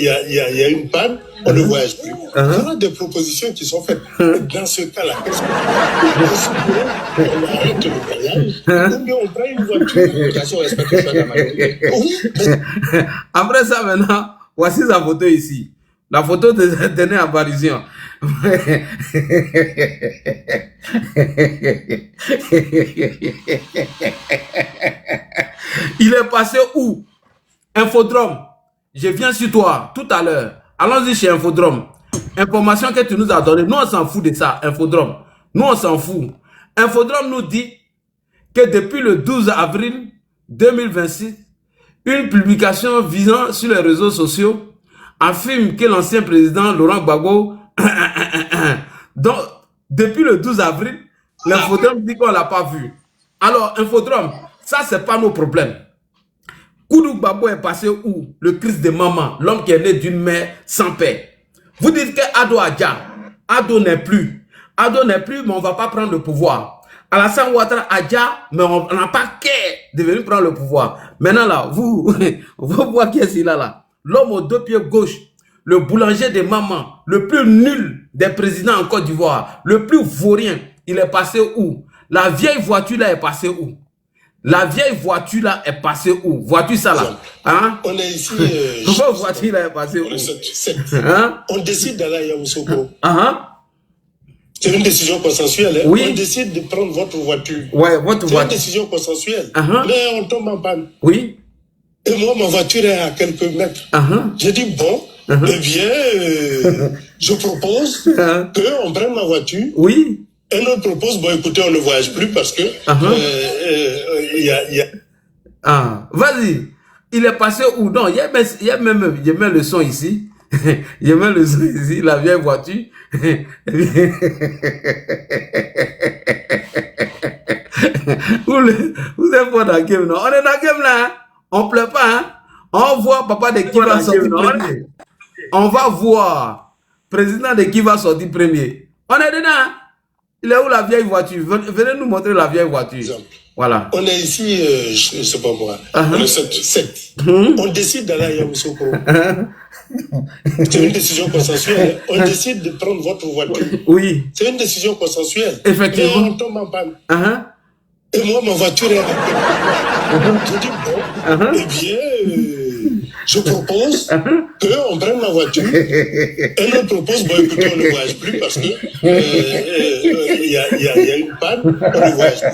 y a une panne, on ne voyage plus. Il y a des propositions qui sont faites. Dans ce cas-là, qu'est-ce qu'on arrête le voyage, ou bien on prend une voiture. Oui, après ça, maintenant, voici sa photo ici. La photo de cette dernière apparition. Il est passé où? Infodrome. Je viens sur toi tout à l'heure. Allons-y chez Infodrome. Information que tu nous as donnée. Nous, on s'en fout de ça, Infodrome. Nous, on s'en fout. Infodrome nous dit que depuis le 12 avril 2026, une publication visant sur les réseaux sociaux affirme que l'ancien président Laurent Gbagbo, donc, depuis le 12 avril, l'Infodrome dit qu'on ne l'a pas vu. Alors, Infodrome, ça, ce n'est pas nos problèmes. Koudou Gbagbo est passé où? Le Christ de maman, l'homme qui est né d'une mère sans père. Vous dites que Ado Adja, Ado n'est plus. Ado n'est plus, mais on ne va pas prendre le pouvoir. Alassane Ouattara Adja, mais on n'a pas qu'à de venir prendre le pouvoir. Maintenant là, vous voyez qui est là. L'homme aux deux pieds gauche, le boulanger de maman, le plus nul des présidents en Côte d'Ivoire, le plus vaurien, il est passé où? La vieille voiture là est passée où? La vieille voiture là est passée où? Vois-tu ça là? Hein? On est ici. Votre voiture là est passée où? Hein? On décide d'aller à Yamoussoukro. C'est une décision consensuelle. Hein? Oui. On décide de prendre votre voiture. Ouais, votre voiture. C'est une décision consensuelle. Mais on tombe en panne. Oui. Et moi, ma voiture est à quelques mètres. J'ai dit, bon, eh bien, je propose qu'on prenne ma voiture. Oui. Et on propose, bon, écoutez, on ne voyage plus parce que Vas-y. Il est passé où? Non, il y a même le son ici. Il y a même le son ici, la vieille voiture. Vous êtes pas dans le game, non? On est dans le game là, hein? On pleure pas, hein? On voit papa de qui va sortir premier. On va voir président de qui va sortir premier. On est dedans, hein? Il est où la vieille voiture? Venez nous montrer la vieille voiture. Voilà. On est ici, je ne sais pas moi, on est 7. On décide d'aller à Yamoussoukro. C'est une décision consensuelle. On décide de prendre votre voiture. Oui. C'est une décision consensuelle. Effectivement. Mais on tombe en panne. Et moi, ma voiture est à Je dis, bon, eh bien, je propose qu'on prenne ma voiture. Et on propose, bon, écoutez, on ne voyage plus parce que il y a une panne, on ne voyage plus.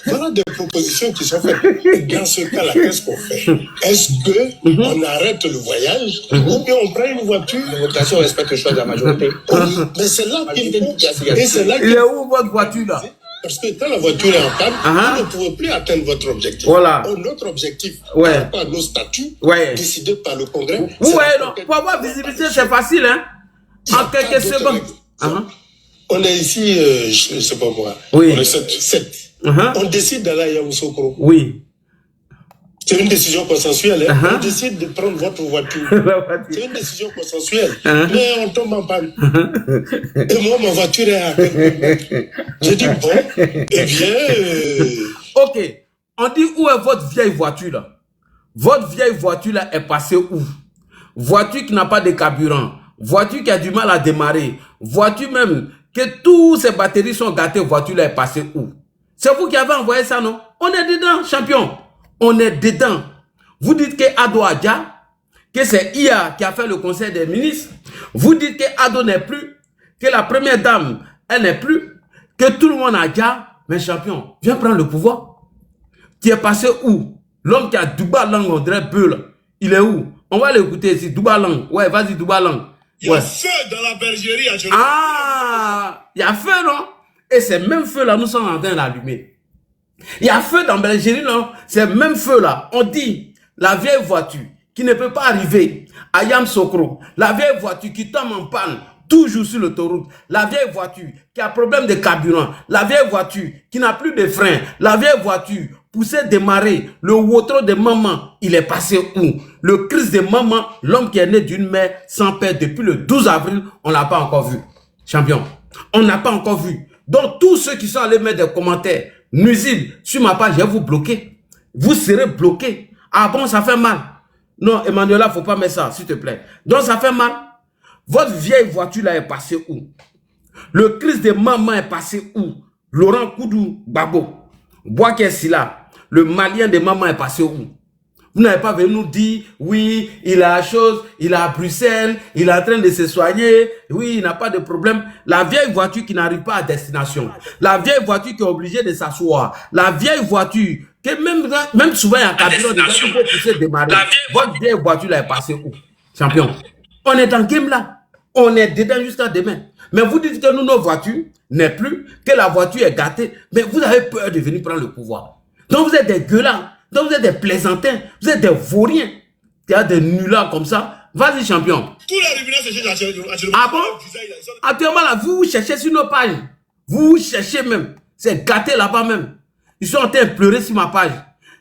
Voilà des propositions qui sont faites. Dans ce cas-là, qu'est-ce qu'on fait? Est-ce qu'on arrête le voyage ou bien on prend une voiture? La votation respecte le choix de la majorité. Oui, mais c'est là qu'il faut. Et c'est là qu'il Il est où votre voiture là? Parce que quand la voiture est en panne, vous ne pouvez plus atteindre votre objectif. Voilà. Notre objectif, par nos statuts, décidés par le Congrès. Vous voyez, non? Pour avoir visibilité, c'est facile, hein? En quelques secondes. On est ici, je ne sais pas moi, on est 7. On décide d'aller à Yamoussoukro. Oui. C'est une décision consensuelle. On décide de prendre votre voiture. C'est une décision consensuelle. Mais on tombe en panne. Et moi, ma voiture est à quelques mètres. J'ai dit, bon, eh bien... Ok. On dit, où est votre vieille voiture là? Votre vieille voiture là est passée où? Voiture qui n'a pas de carburant. Voiture qui a du mal à démarrer. Voiture même que toutes ses batteries sont gâtées. Voiture là est passée où? C'est vous qui avez envoyé ça, non? On est dedans, champion. On est dedans. Vous dites que Ado Adja, que c'est IA qui a fait le conseil des ministres. Vous dites que Ado n'est plus, que la première dame, elle n'est plus, que tout le monde a déjà. Mais champion, viens prendre le pouvoir. Tu es passé où? L'homme qui a Douba Lang, on dirait Beul, il est où? On va l'écouter ici, Douba Lang. Ouais, vas-y, Douba Lang. Il y a feu dans la bergerie à Jérusalem. Il y a feu, non? Et ces mêmes feux là, nous sommes en train d'allumer. Il y a feu dans Belgérie, non? C'est le même feu là. On dit, la vieille voiture qui ne peut pas arriver à Yamoussoukro, la vieille voiture qui tombe en panne, toujours sur l'autoroute, la vieille voiture qui a problème de carburant, la vieille voiture qui n'a plus de frein, la vieille voiture poussée démarrer, le wotro de maman, il est passé où? Le Christ de maman, l'homme qui est né d'une mère sans père depuis le 12 avril, on ne l'a pas encore vu. Champion, on n'a pas encore vu. Donc tous ceux qui sont allés mettre des commentaires nuisibles sur ma page, je vais vous bloquer. Vous serez bloqués. Ah bon, ça fait mal. Non, Emmanuela, faut pas mettre ça, s'il te plaît. Donc, ça fait mal. Votre vieille voiture, là, est passée où? Le Christ de maman est passé où? Laurent Koudou Babo. Boakessila, le malien de maman est passé où? Vous n'avez pas venu nous dire, oui, il a la chose, il est à Bruxelles, il est en train de se soigner, oui, il n'a pas de problème. La vieille voiture qui n'arrive pas à destination, la vieille voiture qui est obligée de s'asseoir, la vieille voiture, que même souvent il y a un cabine, il faut pousser démarrer. Votre vieille voiture là est passée où? Champion. On est dans game là. On est dedans jusqu'à demain. Mais vous dites que nous, nos voitures n'est plus, que la voiture est gâtée, mais vous avez peur de venir prendre le pouvoir. Donc vous êtes des gueulants. Donc vous êtes des plaisantins, vous êtes des vauriens. Il y a des nullards comme ça. Vas-y, champion. Tous les tribunaux se cherchent actuellement. Ah bon? Actuellement là, vous cherchez sur nos pages. Vous cherchez même. C'est gâté là-bas même. Ils sont en train de pleurer sur ma page.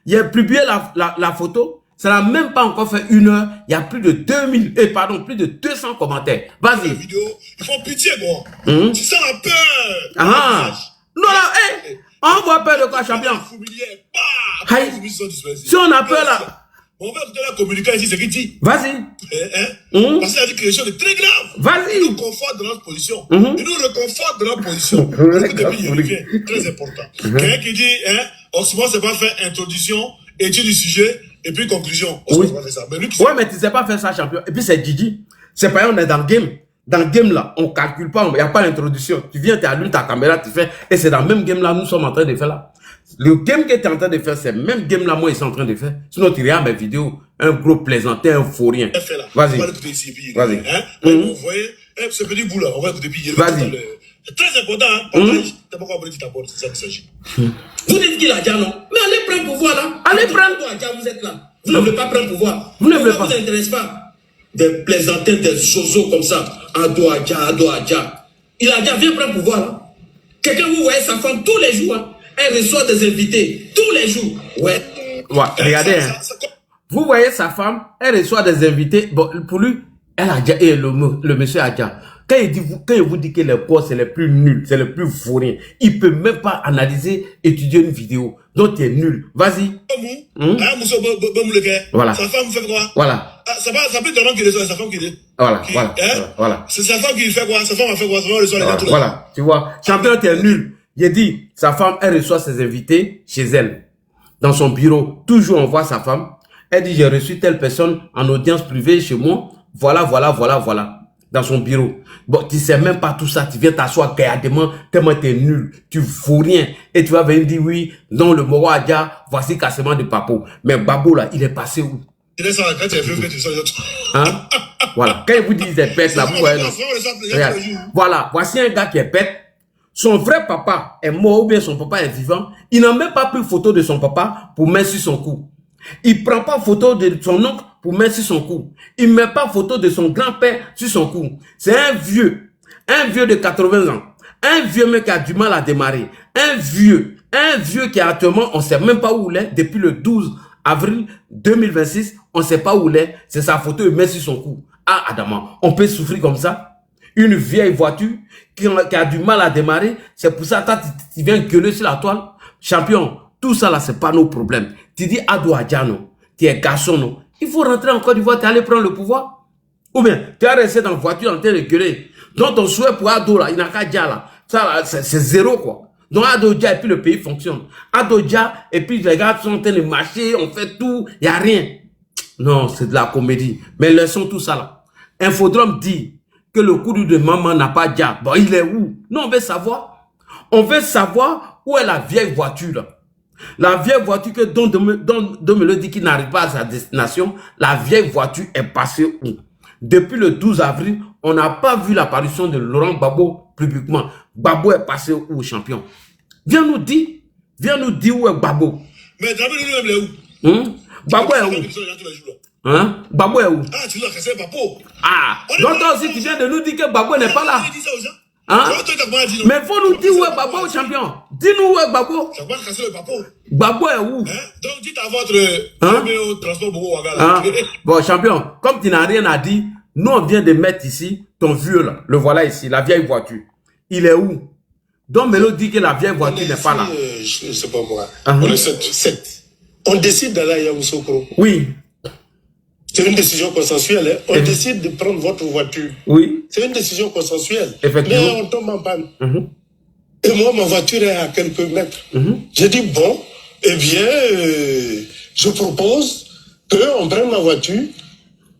Il a publié la photo. Ça n'a même pas encore fait 1 heure. Il y a plus de 2000, plus de 200 commentaires. Vas-y. Ils font pitié, gros. Tu sens la peur. Ah. Non, là, on voit peur de quoi, champion? Si on a peur là. On va écouter la communication ici, c'est qui dit. Vas-y. Parce qu'il a dit quelque chose de très grave. Vas-y. Il nous conforte dans notre position. Il nous reconforte dans notre position. Depuis, il revient. Très important. Quelqu'un qui dit, Oxymore ne sait pas faire introduction, étude du sujet, et puis conclusion. On ne sait pas faire ça. Mais lui qui mais tu ne sais pas faire ça, champion. Et puis c'est Didi. C'est pas on est dans le game. Dans le game là, on ne calcule pas, il n'y a pas d'introduction. Tu viens, tu allumes ta caméra, tu fais. Et c'est dans le même game là, nous sommes en train de faire là. Le game que tu es en train de faire, c'est le même game là, moi, ils sont en train de faire. Sinon, tu regardes mes vidéos, un gros plaisantin, un faux rien. Vas-y. Vas-y. Vous voyez, ce petit bout là, on va écouter puis vas-y. C'est très important, hein. T'as pas compris ta porte, c'est ça qu'il s'agit. Vous dites qu'il a déjà non. Mais allez prendre pouvoir là. Allez prendre. Vous êtes là. Vous ne voulez pas prendre pouvoir. Vous ne voulez pas. Ça vous intéresse pas. Des plaisantins, des chosos comme ça. Ado Adja. Il a déjà viens prendre pouvoir là. Quelqu'un, vous voyez sa femme tous les jours. Hein. Elle reçoit des invités tous les jours. Ouais. Regardez. Vous voyez sa femme, elle reçoit des invités. Bon, pour lui, elle a déjà, et le monsieur a déjà. Quand il vous dit que les posts c'est les plus nuls, c'est les plus fourrés, il peut même pas analyser, étudier une vidéo. Donc tu es nul. Vas-y. Voilà. Sa femme fait quoi? Voilà. Ça peut tellement qu'il reçoit sa femme qui dit. Voilà. C'est sa femme qui fait quoi? Sa femme a fait quoi? Sa femme reçoit les gars tous les Voilà. Tu vois, champion, tu es nul. Il dit, sa femme, elle reçoit ses invités chez elle. Dans son bureau, toujours on voit sa femme. Elle dit, j'ai reçu telle personne en audience privée chez moi. Voilà. Dans son bureau. Bon, tu sais même pas tout ça. Tu viens t'asseoir gaillardement, tellement t'es nul. Tu vaux rien. Et tu vas venir dire oui, non, le Moro Adja, voici cassement de Papo. Mais Babo là, il est passé où? Il est ça, quand tu es vieux, tu sors. Hein? Voilà. Quand il vous dit qu'il est bête là, vous voyez, non? Voilà. Voici un gars qui est bête. Son vrai papa est mort ou bien son papa est vivant. Il n'a même pas pris photo de son papa pour mettre sur son cou. Il prend pas photo de son oncle pour mettre sur son cou. Il met pas photo de son grand-père sur son cou. C'est un vieux de 80 ans. Un vieux mec qui a du mal à démarrer. Un vieux qui actuellement, on sait même pas où il est. Depuis le 12 avril 2026, on sait pas où il est. C'est sa photo, il met sur son cou. Ah, Adama, on peut souffrir comme ça? Une vieille voiture qui a du mal à démarrer. C'est pour ça que tu viens gueuler sur la toile. Champion, tout ça là, c'est pas nos problèmes. Tu dis Ado Adjano, tu es garçon, non? Il faut rentrer en Côte d'Ivoire, tu es allé prendre le pouvoir. Ou bien, tu es resté dans la voiture en train de gueuler. Donc ton souhait pour Ado là, il n'a qu'à dire là. Ça là, c'est zéro quoi. Donc Ado Dja et puis le pays fonctionne. Ado Dja et puis les gars sont en train de marcher, on fait tout, il n'y a rien. Non, c'est de la comédie. Mais laissons tout ça là. Infodrome dit que le coup de maman n'a pas Dja. Bon, il est où? Non, on veut savoir. On veut savoir où est la vieille voiture là. La vieille voiture que Domelo dit qu'il n'arrive pas à sa destination, la vieille voiture est passée où? Depuis le 12 avril, on n'a pas vu l'apparition de Laurent Gbagbo publiquement. Gbagbo est passé où, champion? Viens nous dire où est Gbagbo. Mais Gbagbo est où? Gbagbo est où? Hein? Gbagbo est où? Ah, tu dois casser Papo. Ah, donc toi aussi tu viens de nous dire que Gbagbo n'est pas là. Hein? Mais il faut nous dire où est Gbagbo, champion. Dis-nous où est Gbagbo. Ça va casser le Papo. Gbagbo est où? Donc dites à votre transport Bobo Ouagala. Bon, champion, comme tu n'as rien à dire, nous on vient de mettre ici ton vieux là. Le voilà ici, la vieille voiture. Il est où? Donc Melo dit que la vieille voiture n'est pas là. Je ne sais pas moi. On est 7. On décide d'aller à Yamoussoukro. Oui. C'est une décision consensuelle. Hein. On décide de prendre votre voiture. Oui. C'est une décision consensuelle. Effectivement. Mais on tombe en panne. Et moi, ma voiture est à quelques mètres. J'ai dit, bon, eh bien, je propose qu'on prenne ma voiture.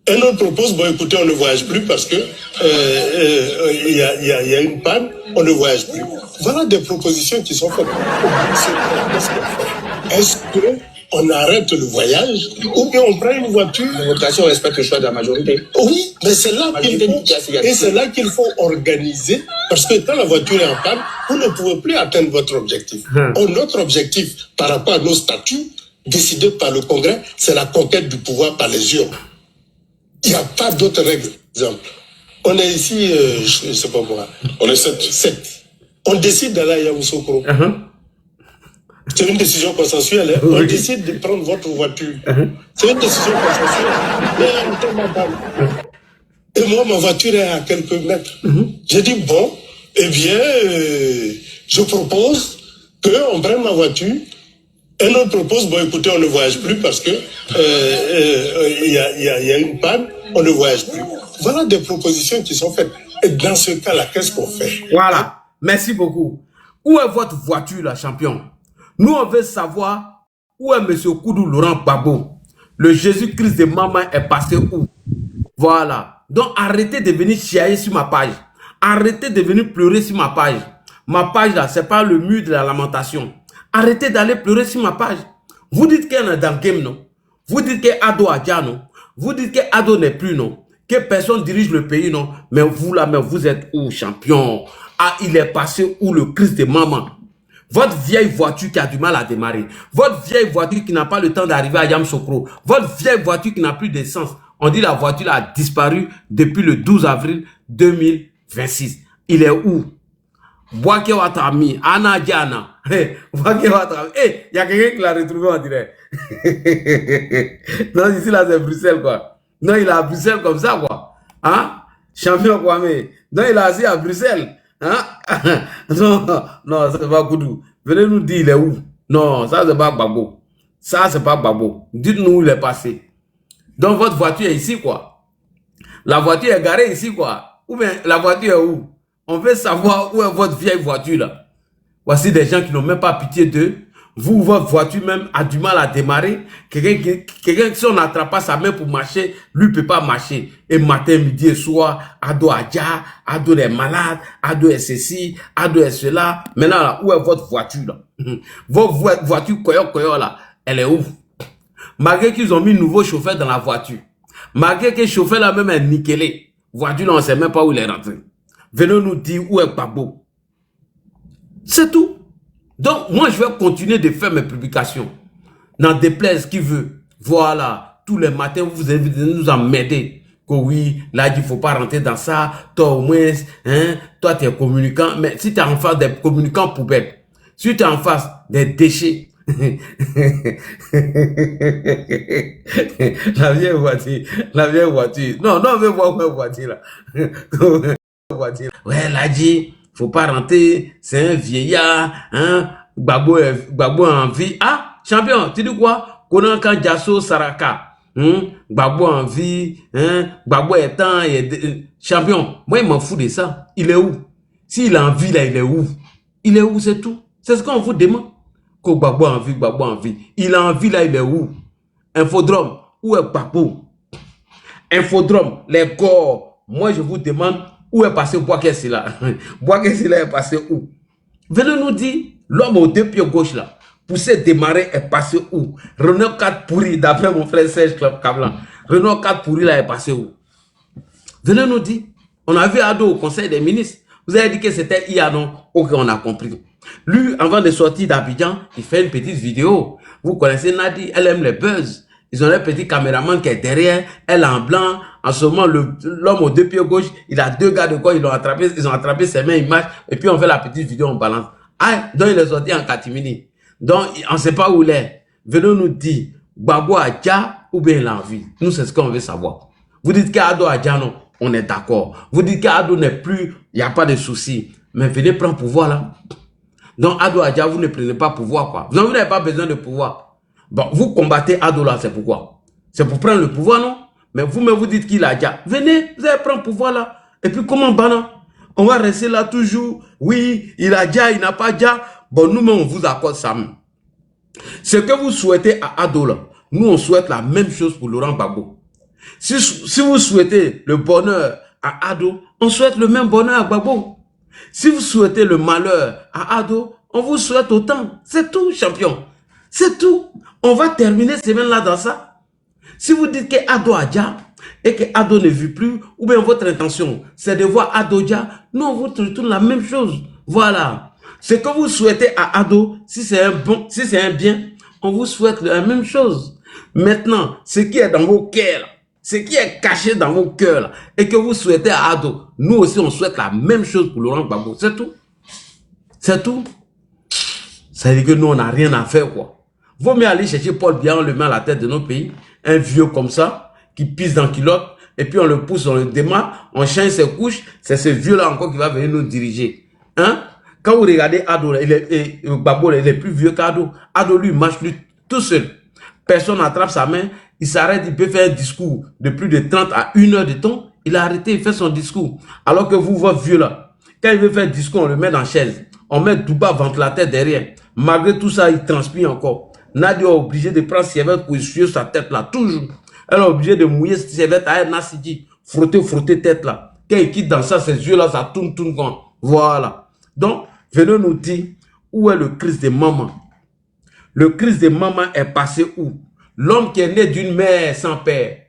Un autre propose, bon, écoutez, on ne voyage plus parce que il y a une panne, on ne voyage plus. Voilà des propositions qui sont faites. Est-ce qu'on arrête le voyage ou bien on prend une voiture? La démocratie, on respecte le choix de la majorité. Oui, mais c'est là qu'il faut organiser, parce que quand la voiture est en panne, vous ne pouvez plus atteindre votre objectif. Notre objectif, par rapport à nos statuts, décidés par le Congrès, c'est la conquête du pouvoir par les urnes. Il n'y a pas d'autre règle. Exemple, on est ici, je ne sais pas moi, on est 7. On décide d'aller à Yamoussoukro. C'est une décision consensuelle. Hein. On décide de prendre votre voiture. C'est une décision consensuelle. Mais on tombe en panne. Et moi, ma voiture est à quelques mètres. J'ai dit, bon, eh bien, je propose qu'on prenne ma voiture. Un autre propose, bon, écoutez, on ne voyage plus parce que il y a une panne, on ne voyage plus. Voilà des propositions qui sont faites. Et dans ce cas-là, qu'est-ce qu'on fait? Voilà. Merci beaucoup. Où est votre voiture, là, champion? Nous, on veut savoir où est M. Koudou Laurent Gbagbo. Le Jésus-Christ de maman est passé où? Voilà. Donc, arrêtez de venir chialer sur ma page. Arrêtez de venir pleurer sur ma page. Ma page, là, c'est pas le mur de la lamentation. Arrêtez d'aller pleurer sur ma page. Vous dites qu'elle est dans le game, non? Vous dites que Ado a déjà, non? Vous dites que Ado n'est plus, non? Que personne dirige le pays, non? Mais vous, là, mais vous êtes où, champion? Ah, il est passé où le Christ de maman? Votre vieille voiture qui a du mal à démarrer. Votre vieille voiture qui n'a pas le temps d'arriver à Yamoussoukro. Votre vieille voiture qui n'a plus d'essence. On dit la voiture a disparu depuis le 12 avril 2026. Il est où? Boake Watami, Anna Diana. Boake Watami. Eh, il y a quelqu'un qui l'a retrouvé en direct. Non, ici là c'est Bruxelles quoi. Non, il est à Bruxelles comme ça quoi. Hein? Champion Kwame. Non, il est assis à Bruxelles. Hein? Non, non, ça c'est pas Koudou. Venez nous dire il est où? Non, ça c'est pas Gbagbo. Ça c'est pas Gbagbo. Dites-nous où il est passé. Donc votre voiture est ici quoi. La voiture est garée ici quoi. Ou bien la voiture est où? On veut savoir où est votre vieille voiture là. Voici des gens qui n'ont même pas pitié d'eux. Vous, votre voiture même a du mal à démarrer. Quelqu'un, si on n'attrape pas sa main pour marcher, lui ne peut pas marcher. Et matin, midi et soir, Ado Adja, Ado est malade, Ado est ceci, Ado est cela. Maintenant, là, où est votre voiture là? Votre voiture Koyo là, elle est où? Malgré qu'ils ont mis un nouveau chauffeur dans la voiture. Malgré que le chauffeur là même est nickelé. Voiture là, on ne sait même pas où il est rentré. Venez nous dire où est Gbagbo. C'est tout. Donc, moi, je vais continuer de faire mes publications. N'en déplaise qui veut. Voilà. Tous les matins, vous allez nous emmerder. Que oui, là, il ne faut pas rentrer dans ça. Toi, au moins, hein, toi, tu es communicant. Mais si tu es en face des communicants poubelles, si tu es en face des déchets, la vieille voiture. Non, on veut voir ma voiture là. Ouais, là dit, faut pas rentrer, c'est un vieillard, hein, Gbagbo a envie. Ah, champion, tu dis quoi? Konankan Jasso Saraka, Gbagbo a envie, hein, Gbagbo est temps, champion, moi il m'en fous de ça. Il est où? S'il a envie là, il est où? Il est où, c'est tout. C'est ce qu'on vous demande. Que Gbagbo a envie. Il a envie là, il est où? Infodrome, où est Gbagbo? Infodrome, les corps. Moi je vous demande, où est passé Boakessi là? Boakessi là est passé où? Venez nous dire, l'homme aux deux pieds gauche là, poussé démarrer est passé où? Renault 4 pourri, d'après mon frère Serge Kablan. Renault 4 pourri là est passé où? Venez nous dire. On a vu Ado au conseil des ministres. Vous avez dit que c'était IA, non? Ok, on a compris. Lui, avant de sortir d'Abidjan, il fait une petite vidéo. Vous connaissez Nadi, elle aime les buzz. Ils ont un petit caméraman qui est derrière, elle est en blanc. En ce moment, l'homme aux deux pieds gauche, il a deux gars de corps, ils ont attrapé ses mains, ils marchent, et puis on fait la petite vidéo, on balance. Ah, donc il est sorti en catimini. Donc, on ne sait pas où il est. Venez nous dire, Gbagbo a déjà ou bien il a envie. Nous, c'est ce qu'on veut savoir. Vous dites qu'Ado a déjà, non, on est d'accord. Vous dites qu'Ado n'est plus, il n'y a pas de souci. Mais venez prendre pouvoir là. Donc, Ado a déjà, vous ne prenez pas pouvoir, quoi. Vous n'avez pas besoin de pouvoir. Bon, vous combattez Ado là, c'est pourquoi? C'est pour prendre le pouvoir, non? Mais vous-même, vous dites qu'il a déjà. Venez, vous allez prendre le pouvoir là. Et puis comment, Bana? On va rester là toujours. Oui, il a déjà, il n'a pas déjà. Bon, nous-mêmes, on vous accorde ça. Ce que vous souhaitez à Ado, là, nous, on souhaite la même chose pour Laurent Gbagbo. Si vous souhaitez le bonheur à Ado, on souhaite le même bonheur à Gbagbo. Si vous souhaitez le malheur à Ado, on vous souhaite autant. C'est tout, champion. C'est tout. On va terminer ces semaines-là dans ça. Si vous dites que Ado a déjà et que Ado ne vit plus, ou bien votre intention, c'est de voir Ado déjà, nous, on vous retourne la même chose. Voilà. Ce que vous souhaitez à Ado, si c'est un bien, on vous souhaite la même chose. Maintenant, ce qui est dans vos cœurs, ce qui est caché dans vos cœurs, et que vous souhaitez à Ado, nous aussi, on souhaite la même chose pour Laurent Gbagbo. C'est tout. C'est tout. Ça veut dire que nous, on n'a rien à faire, quoi. Vaut mieux aller chercher Paul Biya, on le met à la tête de nos pays, un vieux comme ça, qui pisse dans culotte, et puis on le pousse, on le démarre, on change ses couches, c'est ce vieux-là encore qui va venir nous diriger. Hein? Quand vous regardez Ado, Gbagbo, il est plus vieux qu'Ado. Ado, lui, marche lui tout seul. Personne n'attrape sa main, il s'arrête, il peut faire un discours de plus de 30 à 1 heure de temps, il a arrêté, il fait son discours. Alors que vous, votre vieux-là, quand il veut faire un discours, on le met dans la chaise. On met Douba ventilateur derrière. Malgré tout ça, il transpire encore. Nadia est obligée de prendre serviette pour essuyer sa tête là, toujours. Elle est obligée de mouiller cette serviette à elle, Nassidi. Frotter tête là. Quand il quitte dans ça, ses yeux là, ça tourne. Voilà. Donc, venez nous dire où est le Christ de maman. Le Christ de maman est passé où? L'homme qui est né d'une mère sans père.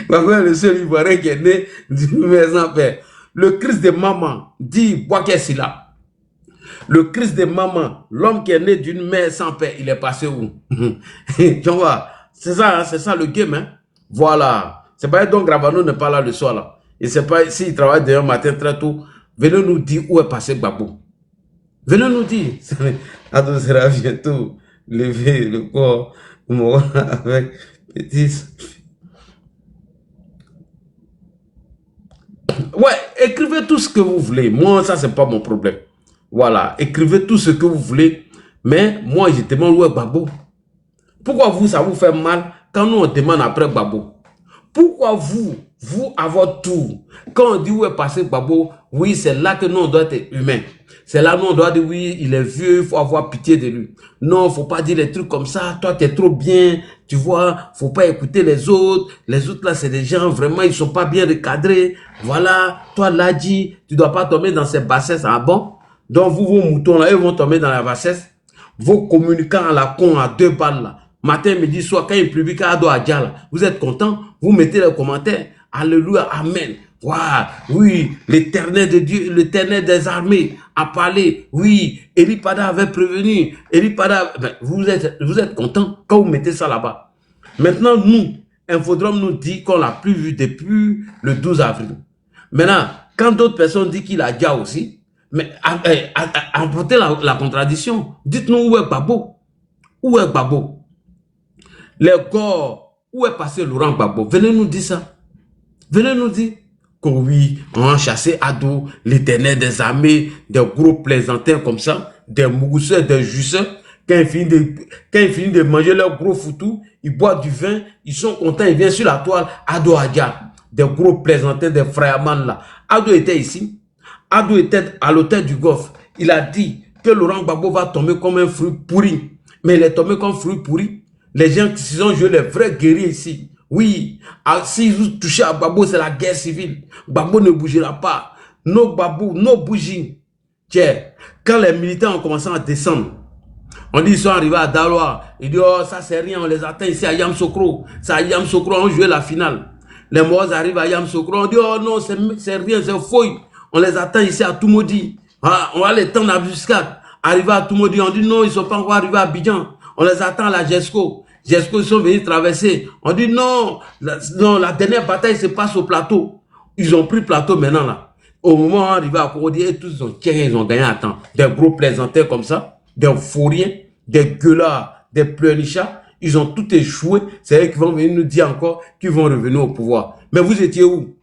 Le seul Ivoirien qui est né d'une mère sans père. Le Christ de maman dit, Boakessi là. Le Christ de maman, l'homme qui est né d'une mère sans père, il est passé où? Tu vois, c'est ça le game, hein? Voilà. C'est pas donc Gravano n'est pas là le soir là. Et c'est pas s'il travaille demain matin très tôt. Venez nous dire où est passé Gbagbo. Venez nous dire. Ado sera bientôt lever le corps avec petit. Ouais, écrivez tout ce que vous voulez. Moi, ça, c'est pas mon problème. Voilà, écrivez tout ce que vous voulez. Mais moi, je demande où est Gbagbo. Pourquoi vous, ça vous fait mal quand nous, on demande après Gbagbo? Pourquoi vous, à votre tour, quand on dit où est passé Gbagbo, oui, c'est là que nous, on doit être humain. C'est là que nous, on doit dire, oui, il est vieux, il faut avoir pitié de lui. Non, faut pas dire les trucs comme ça. Toi, tu es trop bien, tu vois, faut pas écouter les autres. Les autres, là, c'est des gens, vraiment, ils sont pas bien recadrés. Voilà, toi, là, dit, tu dois pas tomber dans ces bassesses. Ah bon? Donc, vous, vos moutons, là, ils vont tomber dans la bassesse. Vos communicants à la con, à 2 balles, là. Matin, midi, soir, quand il publie Ado Adja, là, vous êtes content? Vous mettez les commentaires. Alléluia, amen. Voilà, oui, l'éternel de Dieu, l'éternel des armées a parlé. Oui, Eli Pada avait prévenu. Eli Pada, ben, vous êtes content quand vous mettez ça là-bas. Maintenant, nous, Infodrome nous dit qu'on l'a plus vu depuis le 12 avril. Maintenant, quand d'autres personnes disent qu'il a déjà aussi, mais emportez la contradiction. Dites-nous où est Gbagbo. Où est Gbagbo? Les corps, où est passé Laurent Gbagbo? Venez nous dire ça. Venez nous dire que oui, on a chassé Ado, l'éternel des armées, des gros plaisantins comme ça, des mousseurs, des jusseurs. Quand ils finissent de manger leur gros foutou, ils boivent du vin, ils sont contents, ils viennent sur la toile, Ado Adja, des gros plaisantins, des frères man là. Ado était ici. Ado était à l'hôtel du Golfe. Il a dit que Laurent Gbagbo va tomber comme un fruit pourri. Mais il est tombé comme fruit pourri. Les gens qui se sont joués les vrais guerriers ici. Oui, si vous touchez à Gbagbo, c'est la guerre civile. Gbagbo ne bougera pas. Nos Gbagbo, nos bougies. Tiens, quand les militaires ont commencé à descendre, on dit ils sont arrivés à Daloa. Ils disent, oh, ça c'est rien, on les attend ici à Yamsokro. C'est à Yamsokro, on jouait la finale. Les morts arrivent à Yamsokro, on dit, oh non, c'est rien, c'est faux. On les attend ici à Toumoudi. Ah, on va les tendre à Buscat. Arriver à Toumoudi, on dit non, ils ne sont pas encore arrivés à Abidjan. On les attend à la GESCO. GESCO, ils sont venus traverser. On dit non, la dernière bataille se passe au plateau. Ils ont pris le plateau maintenant là. Au moment où on arrive à Korodi, et tous ils ont gagné à temps. Des gros plaisantins comme ça, des fourriens, des gueulards, des pleurnichards. Ils ont tout échoué. C'est eux qui vont venir nous dire encore qu'ils vont revenir au pouvoir. Mais vous étiez où?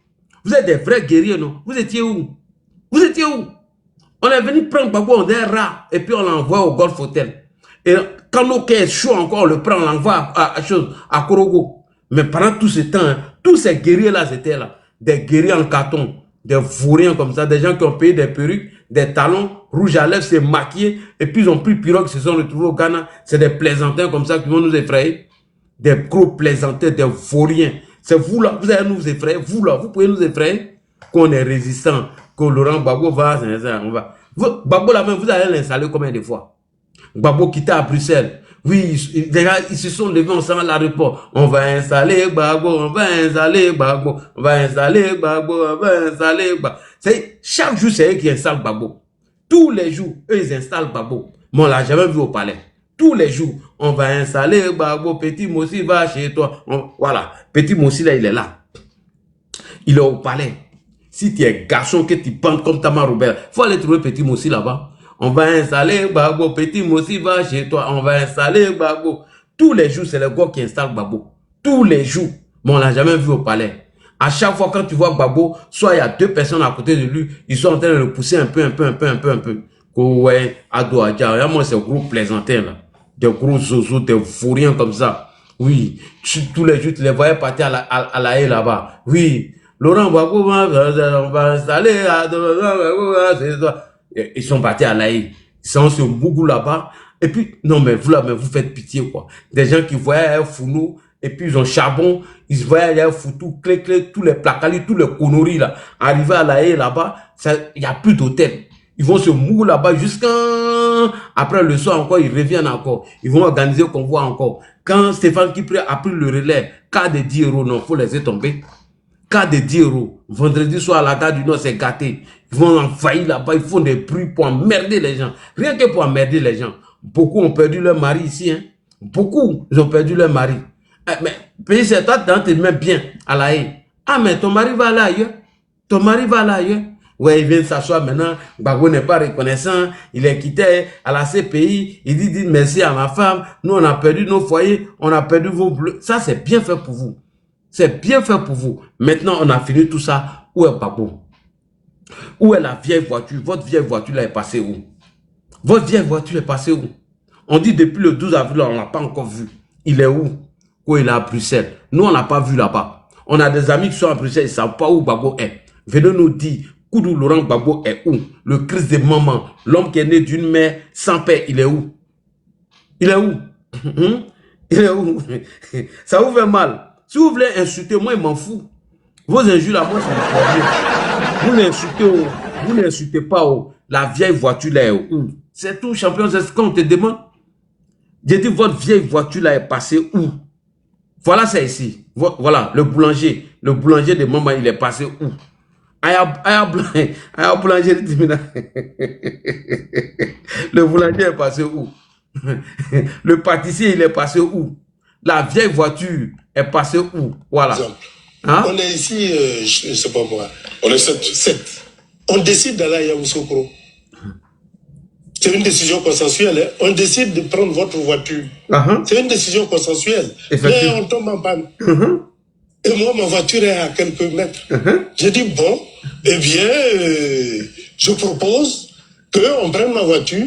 Vous êtes des vrais guerriers, non? Vous étiez où? Vous étiez où? On est venu prendre Gbagbo, on est rare, et puis on l'envoie au Golf Hotel. Et quand nos quais est chaud encore, on le prend, on l'envoie à Korogo. Mais pendant tout ce temps, hein, tous ces guerriers-là, c'était là. Des guerriers en carton, des vauriens comme ça, des gens qui ont payé des perruques, des talons, rouges à lèvres, se maquillés, et puis ils ont pris pirogue, se sont retrouvés au Ghana. C'est des plaisantins comme ça qui vont nous effrayer. Des gros plaisantins, des vauriens. C'est vous là, vous allez nous effrayer. Vous là, vous pouvez nous effrayer. Qu'on est résistant, que Laurent Gbagbo va, on va. Gbagbo là même, vous allez l'installer combien de fois? Gbagbo quitté à Bruxelles. Oui, ils se sont levés ensemble à l'aéroport. On va installer Gbagbo, on va installer Gbagbo, on va installer Gbagbo, on va installer Gbagbo. Chaque jour, c'est eux qui installent Gbagbo. Tous les jours, eux, ils installent Gbagbo. Mais on l'a jamais vu au palais. Tous les jours, on va installer Gbagbo, Petit Mossi va chez toi. Voilà, Petit Mossi là, il est là. Il est au palais. Si tu es garçon, que tu penses comme Tama Robert, il faut aller trouver Petit Mossi là-bas. On va installer Gbagbo, Petit Mossi va chez toi. On va installer Gbagbo. Tous les jours, c'est le gars qui installe Gbagbo. Tous les jours. Mais on l'a jamais vu au palais. À chaque fois, quand tu vois Gbagbo, soit il y a deux personnes à côté de lui, ils sont en train de le pousser un peu. Ouais, Ado Adja, moi, c'est un gros plaisantin là. Des gros zozos, des vauriens comme ça. Oui, tous les jours, tu les voyais partir à la haie là-bas. Oui, Laurent Gbagbo, on va installer, ils sont partis à la haie. Ils sont sur Bougou là-bas. Et puis, non, mais vous là, mais vous faites pitié, quoi. Des gens qui voyaient un founou, et puis ils ont charbon, ils voyaient un foutou, clé, tous les placalis, tous les conneries là. Arrivé à la haie là-bas, il n'y a plus d'hôtel. Ils vont se mouiller là-bas jusqu'à... Après le soir encore, ils reviennent encore. Ils vont organiser le convoi encore. Quand Stéphane Kipré a pris le relais, cas de 10 €, non, faut laisser tomber. Cas de 10 €. Vendredi soir, à la gare du Nord, c'est gâté. Ils vont envahir là-bas, ils font des bruits pour emmerder les gens. Rien que pour emmerder les gens. Beaucoup ont perdu leur mari ici, hein. Beaucoup, ils ont perdu leur mari. Mais c'est toi, tu te mets bien à la haie. Ah, mais ton mari va là ailleurs. Ton mari va là ailleurs. Ouais, il vient s'asseoir maintenant. Gbagbo n'est pas reconnaissant. Il est quitté à la CPI. Il dit merci à ma femme. Nous, on a perdu nos foyers. On a perdu vos bleus. Ça, c'est bien fait pour vous. C'est bien fait pour vous. Maintenant, on a fini tout ça. Où est Gbagbo? Où est la vieille voiture? Votre vieille voiture, là, est passée où? Votre vieille voiture est passée où? On dit depuis le 12 avril, on ne l'a pas encore vu. Il est où? Où il est à Bruxelles. Nous, on ne l'a pas vu là-bas. On a des amis qui sont à Bruxelles. Ils ne savent pas où Gbagbo est. Venez nous dire. Koudou Laurent Gbagbo est où? Le Christ des mamans, l'homme qui est né d'une mère sans père, il est où? Il est où? Il est où? Ça vous fait mal. Si vous voulez insulter, moi, il m'en fout. Vos injures là, moi, ça me fait bien. Vous n'insultez pas. La vieille voiture là est où? C'est tout, champion, c'est ce qu'on te demande. J'ai dit, votre vieille voiture là est passée où? Voilà, c'est ici. Voilà, le boulanger de maman, il est passé où? Aya boulanger le boulanger est passé où? Le pâtissier, il est passé où? La vieille voiture est passée où? Voilà. Hein? On est ici, je ne sais pas moi, on est 7. On décide d'aller à Yamoussoukro. C'est une décision consensuelle. Hein? On décide de prendre votre voiture. C'est une décision consensuelle. Mais on tombe en panne. Et moi, ma voiture est à quelques mètres. J'ai dit, bon, eh bien, je propose qu'on prenne ma voiture.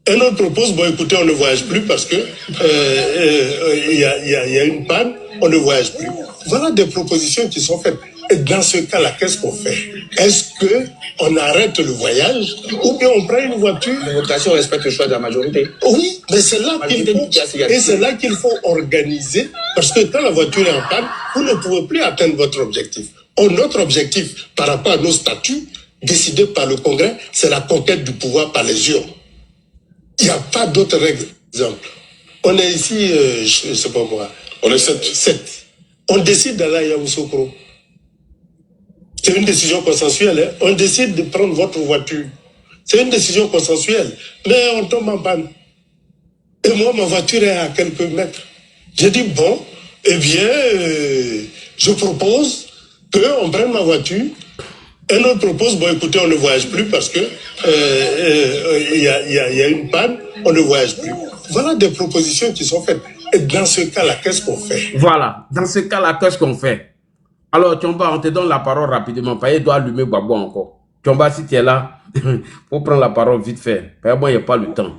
Et l'autre propose, bon, écoutez, on ne voyage plus parce que il y a une panne, on ne voyage plus. Voilà des propositions qui sont faites. Et dans ce cas-là, qu'est-ce qu'on fait? Est-ce qu'on arrête le voyage ou bien on prend une voiture? La votation respecte le choix de la majorité. Oui, mais c'est là qu'il faut organiser, parce que quand la voiture est en panne, vous ne pouvez plus atteindre votre objectif. Notre objectif, par rapport à nos statuts, décidés par le Congrès, c'est la conquête du pouvoir par les urnes. Il n'y a pas d'autre exemple. On est ici, je ne sais pas moi, on est 7. On décide d'aller à Yamoussoukro. C'est une décision consensuelle. Hein? On décide de prendre votre voiture. C'est une décision consensuelle. Mais on tombe en panne. Et moi, ma voiture est à quelques mètres. J'ai dit, bon, eh bien, je propose qu'on prenne ma voiture. Et l'autre propose, bon, écoutez, on ne voyage plus parce que il y a une panne, on ne voyage plus. Voilà des propositions qui sont faites. Et dans ce cas-là, qu'est-ce qu'on fait? Voilà, dans ce cas-là, qu'est-ce qu'on fait? Alors, Tchomba, on te donne la parole rapidement. Paye doit allumer Gbagbo encore. Tchomba, si tu es là, faut prendre la parole vite fait. Moi, il n'y a pas le temps.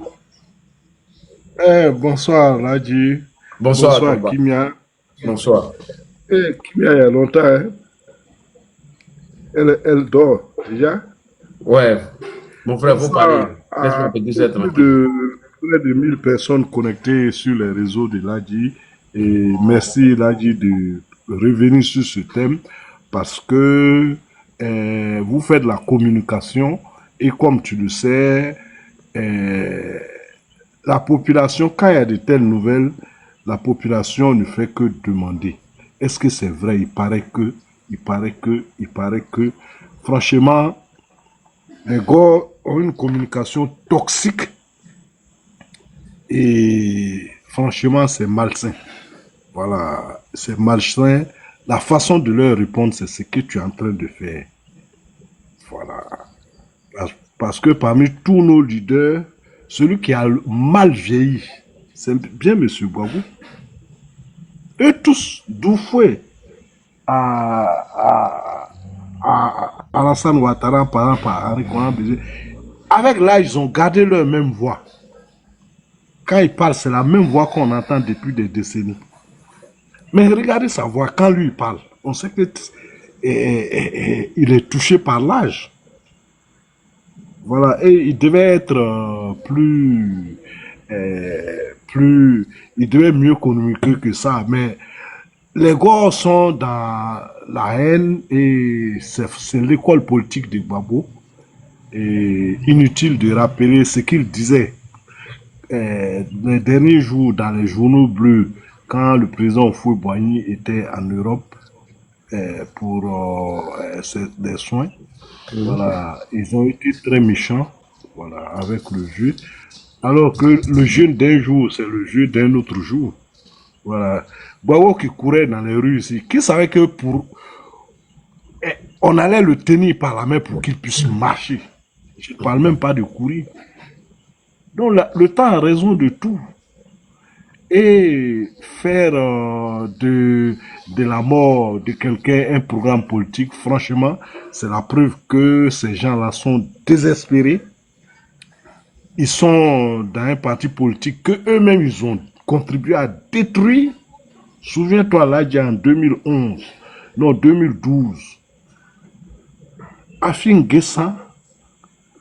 Bonsoir, Ladji. Bonsoir Kimia. Bonsoir. Kimia, il y a longtemps, hein. Elle dort déjà. Ouais, mon frère, faut parler. Bonsoir Laisse-moi à te dire ça plus tranquille. de près de 1000 personnes connectées sur les réseaux de l'ADI. Et merci l'ADI de revenir sur ce thème parce que vous faites la communication et comme tu le sais, euh, la population, quand il y a de telles nouvelles, la population ne fait que demander. Est-ce que c'est vrai? Il paraît que. Franchement, les gars ont une communication toxique et franchement, c'est malsain. Voilà, c'est malsain. La façon de leur répondre, c'est ce que tu es en train de faire. Voilà. Parce que parmi tous nos leaders, celui qui a mal vieilli, c'est bien M. Boabou. Eux tous, Doufoué, à Alassane Ouattara, par exemple, à Henri Konan Bézé, avec l'âge, ils ont gardé leur même voix. Quand ils parlent, c'est la même voix qu'on entend depuis des décennies. Mais regardez sa voix, quand lui il parle, on sait que il est touché par l'âge. Voilà, et il devait être il devait mieux communiquer que ça, mais les gars sont dans la haine et c'est l'école politique de Gbagbo. Et inutile de rappeler ce qu'il disait les derniers jours dans les journaux bleus, quand le président Houphouët-Boigny était en Europe pour des soins. Voilà, ils ont été très méchants, voilà, avec le jeu. Alors que le jeûne d'un jour, c'est le jeu d'un autre jour. Voilà. Boao qui courait dans les rues ici, qui savait que on allait le tenir par la main pour qu'il puisse marcher. Je ne parle même pas de courir. Donc le temps a raison de tout. Et faire de la mort de quelqu'un un programme politique, franchement, c'est la preuve que ces gens-là sont désespérés. Ils sont dans un parti politique que eux-mêmes ils ont contribué à détruire. Souviens-toi, là, en 2011, non, 2012, Afin Guessan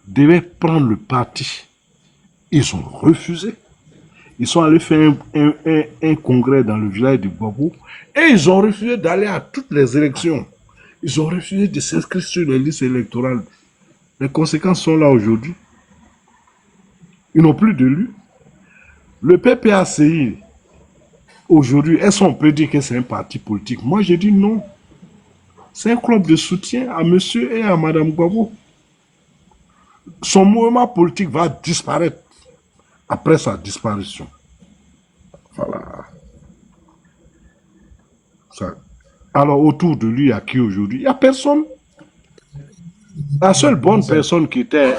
devait prendre le parti. Ils ont refusé. Ils sont allés faire un congrès dans le village de Gbagbo et ils ont refusé d'aller à toutes les élections. Ils ont refusé de s'inscrire sur les listes électorales. Les conséquences sont là aujourd'hui. Ils n'ont plus de lui. Le PPACI, aujourd'hui, est-ce qu'on peut dire que c'est un parti politique? Moi, j'ai dit non. C'est un club de soutien à monsieur et à madame Gbagbo. Son mouvement politique va disparaître après sa disparition. Voilà. Ça. Alors, autour de lui, il y a qui aujourd'hui? Il n'y a personne. La seule bonne personne qui était...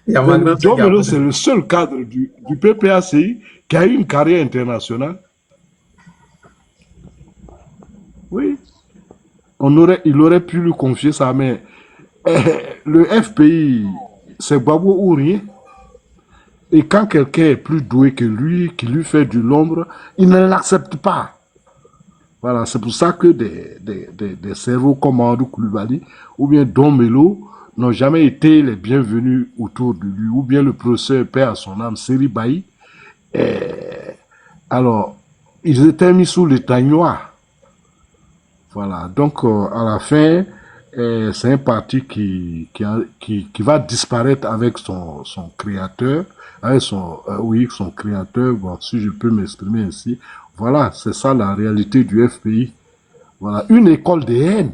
Diomelo, c'est le seul cadre du PPACI qui a eu une carrière internationale. Oui. Il aurait pu lui confier ça, mais le FPI, c'est Gbagbo ou rien. Et quand quelqu'un est plus doué que lui, qui lui fait de l'ombre, il ne l'accepte pas. Voilà, c'est pour ça que des cerveaux comme Andou Koulibaly ou bien Don Melo n'ont jamais été les bienvenus autour de lui, ou bien le professeur père à son âme, Seri Bailly. Alors, ils étaient mis sous l'état noir. Voilà, donc à la fin, c'est un parti qui va disparaître avec son créateur, avec son créateur, bon, si je peux m'exprimer ainsi. Voilà, c'est ça la réalité du FPI. Voilà, une école de haine.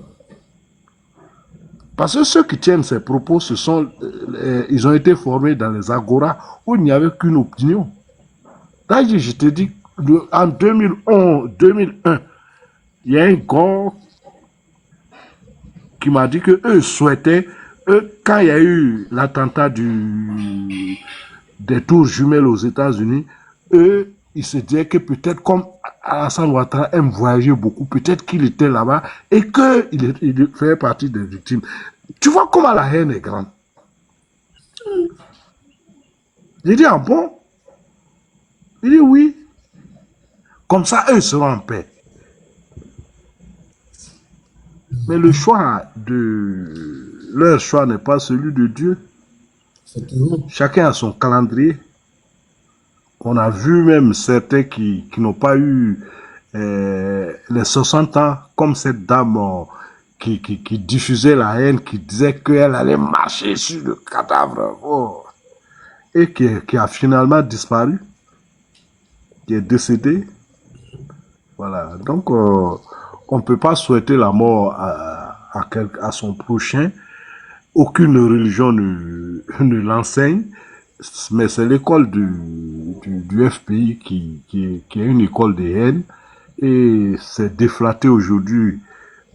Parce que ceux qui tiennent ces propos, ils ont été formés dans les agoras où il n'y avait qu'une opinion. Là, je te dis, en 2001, il y a un gars qui m'a dit que eux souhaitaient, quand il y a eu l'attentat des tours jumelles aux États-Unis, eux, ils se disaient que peut-être comme Alassane Ouattara aime voyager beaucoup, peut-être qu'il était là-bas et qu'il fait partie des victimes. Tu vois comment la haine est grande. J'ai dit, ah bon? Il dit oui. Comme ça, eux seront en paix. Mais le choix leur choix n'est pas celui de Dieu. Chacun a son calendrier. On a vu même certains qui n'ont pas eu les 60 ans, comme cette dame qui diffusait la haine, qui disait qu'elle allait marcher sur le cadavre, et qui a finalement disparu, qui est décédée. Voilà, donc on ne peut pas souhaiter la mort à son prochain. Aucune religion ne l'enseigne, mais c'est l'école du FPI qui est une école de haine, et c'est déflaté aujourd'hui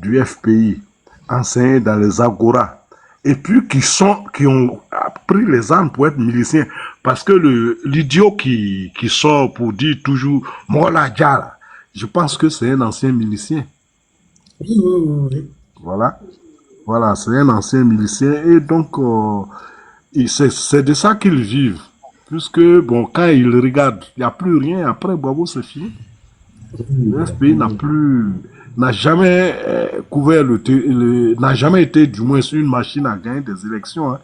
du FPI enseigné dans les agoras, et puis qui ont pris les armes pour être miliciens, parce que l'idiot qui sort pour dire toujours Mola Djala, je pense que c'est un ancien milicien. Oui. Voilà, c'est un ancien milicien, et donc c'est de ça qu'ils vivent, puisque bon, quand ils regardent, il n'y a plus rien, après Boabo c'est fini. Le FPI n'a jamais couvert n'a jamais été du moins une machine à gagner des élections. Hein.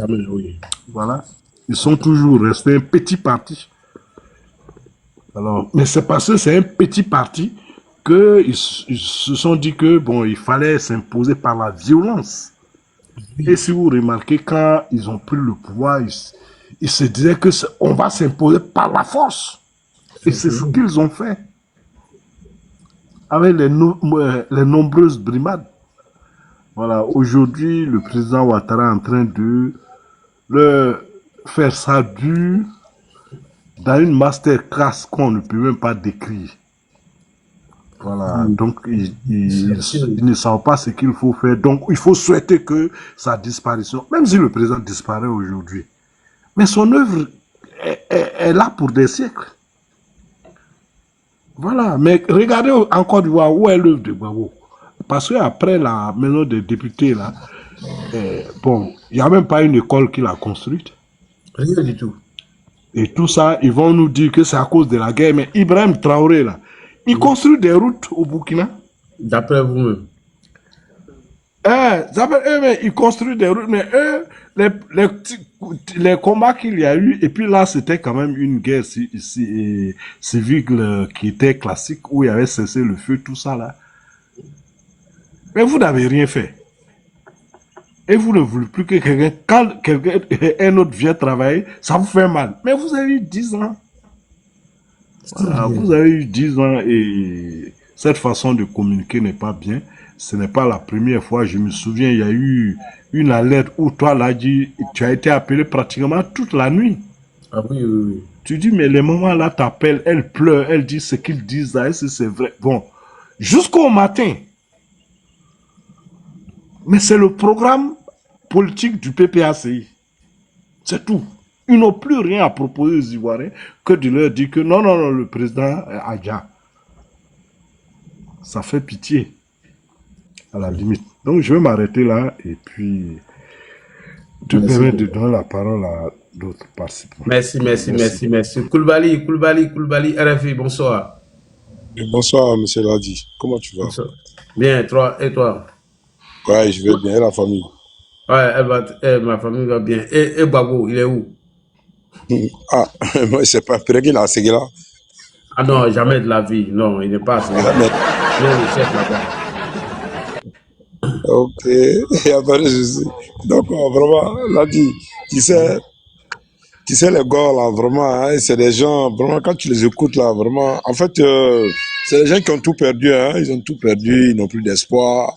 Oui. Voilà, ils sont toujours restés un petit parti. Alors, mais c'est parce que c'est un petit parti qu'ils se sont dit que bon, il fallait s'imposer par la violence. Et si vous remarquez, quand ils ont pris le pouvoir, ils se disaient que on va s'imposer par la force. Et c'est ce qu'ils ont fait. Avec les nombreuses brimades. Voilà, aujourd'hui, le président Ouattara est en train de leur faire ça dur dans une masterclass qu'on ne peut même pas décrire. Voilà, donc ils ne savent pas ce qu'il faut faire. Donc il faut souhaiter que sa disparition, même si le président disparaît aujourd'hui, mais son œuvre est là pour des siècles. Voilà, mais regardez encore du voir où est l'œuvre de Gbagbo. Parce qu'après la maison des députés, là, bon, il n'y a même pas une école qu'il a construite. Rien du tout. Et tout ça, ils vont nous dire que c'est à cause de la guerre. Mais Ibrahim Traoré, là, il construit des routes au Burkina. D'après vous-même. Ils construisent des routes, mais eux, les combats qu'il y a eu, et puis là, c'était quand même une guerre civile qui était classique, où il y avait cessé le feu, tout ça là. Mais vous n'avez rien fait. Et vous ne voulez plus que quand un autre vient travailler, ça vous fait mal. Mais vous avez eu 10 ans. Voilà, vous avez eu 10 ans et cette façon de communiquer n'est pas bien. Ce n'est pas la première fois. Je me souviens, il y a eu une alerte où toi, là, tu as été appelé pratiquement toute la nuit. Ah oui. Tu dis, mais les moments là t'appellent, elle pleure, elle dit ce qu'ils disent là, est-ce que c'est vrai? Bon, jusqu'au matin. Mais c'est le programme politique du PPACI. C'est tout. Ils n'ont plus rien à proposer aux Ivoiriens que de leur dire que non, le président Adja. Ça fait pitié, à la limite. Donc, je vais m'arrêter là et puis te permettre de donner la parole à d'autres participants. Merci. Koulibaly, RFI, bonsoir. Bonsoir, M. Ladi. Comment tu vas? Bonsoir. Bien, et toi? Ouais, je vais bien. Et la famille? Ouais, ma famille va bien. Et Gbagbo, il est où? Ah, moi, je sais pas. Peut-être qu'il est à Séguéla. Ah non, jamais de la vie. Non, il n'est pas à Séguéla. Il est le chef là-bas. Ok, et après, je sais. Donc, vraiment, Ladi, tu sais, les gars, là, vraiment, hein, c'est des gens, vraiment, quand tu les écoutes, là, vraiment, en fait, c'est des gens qui ont tout perdu, hein, ils ont tout perdu, ils n'ont plus d'espoir.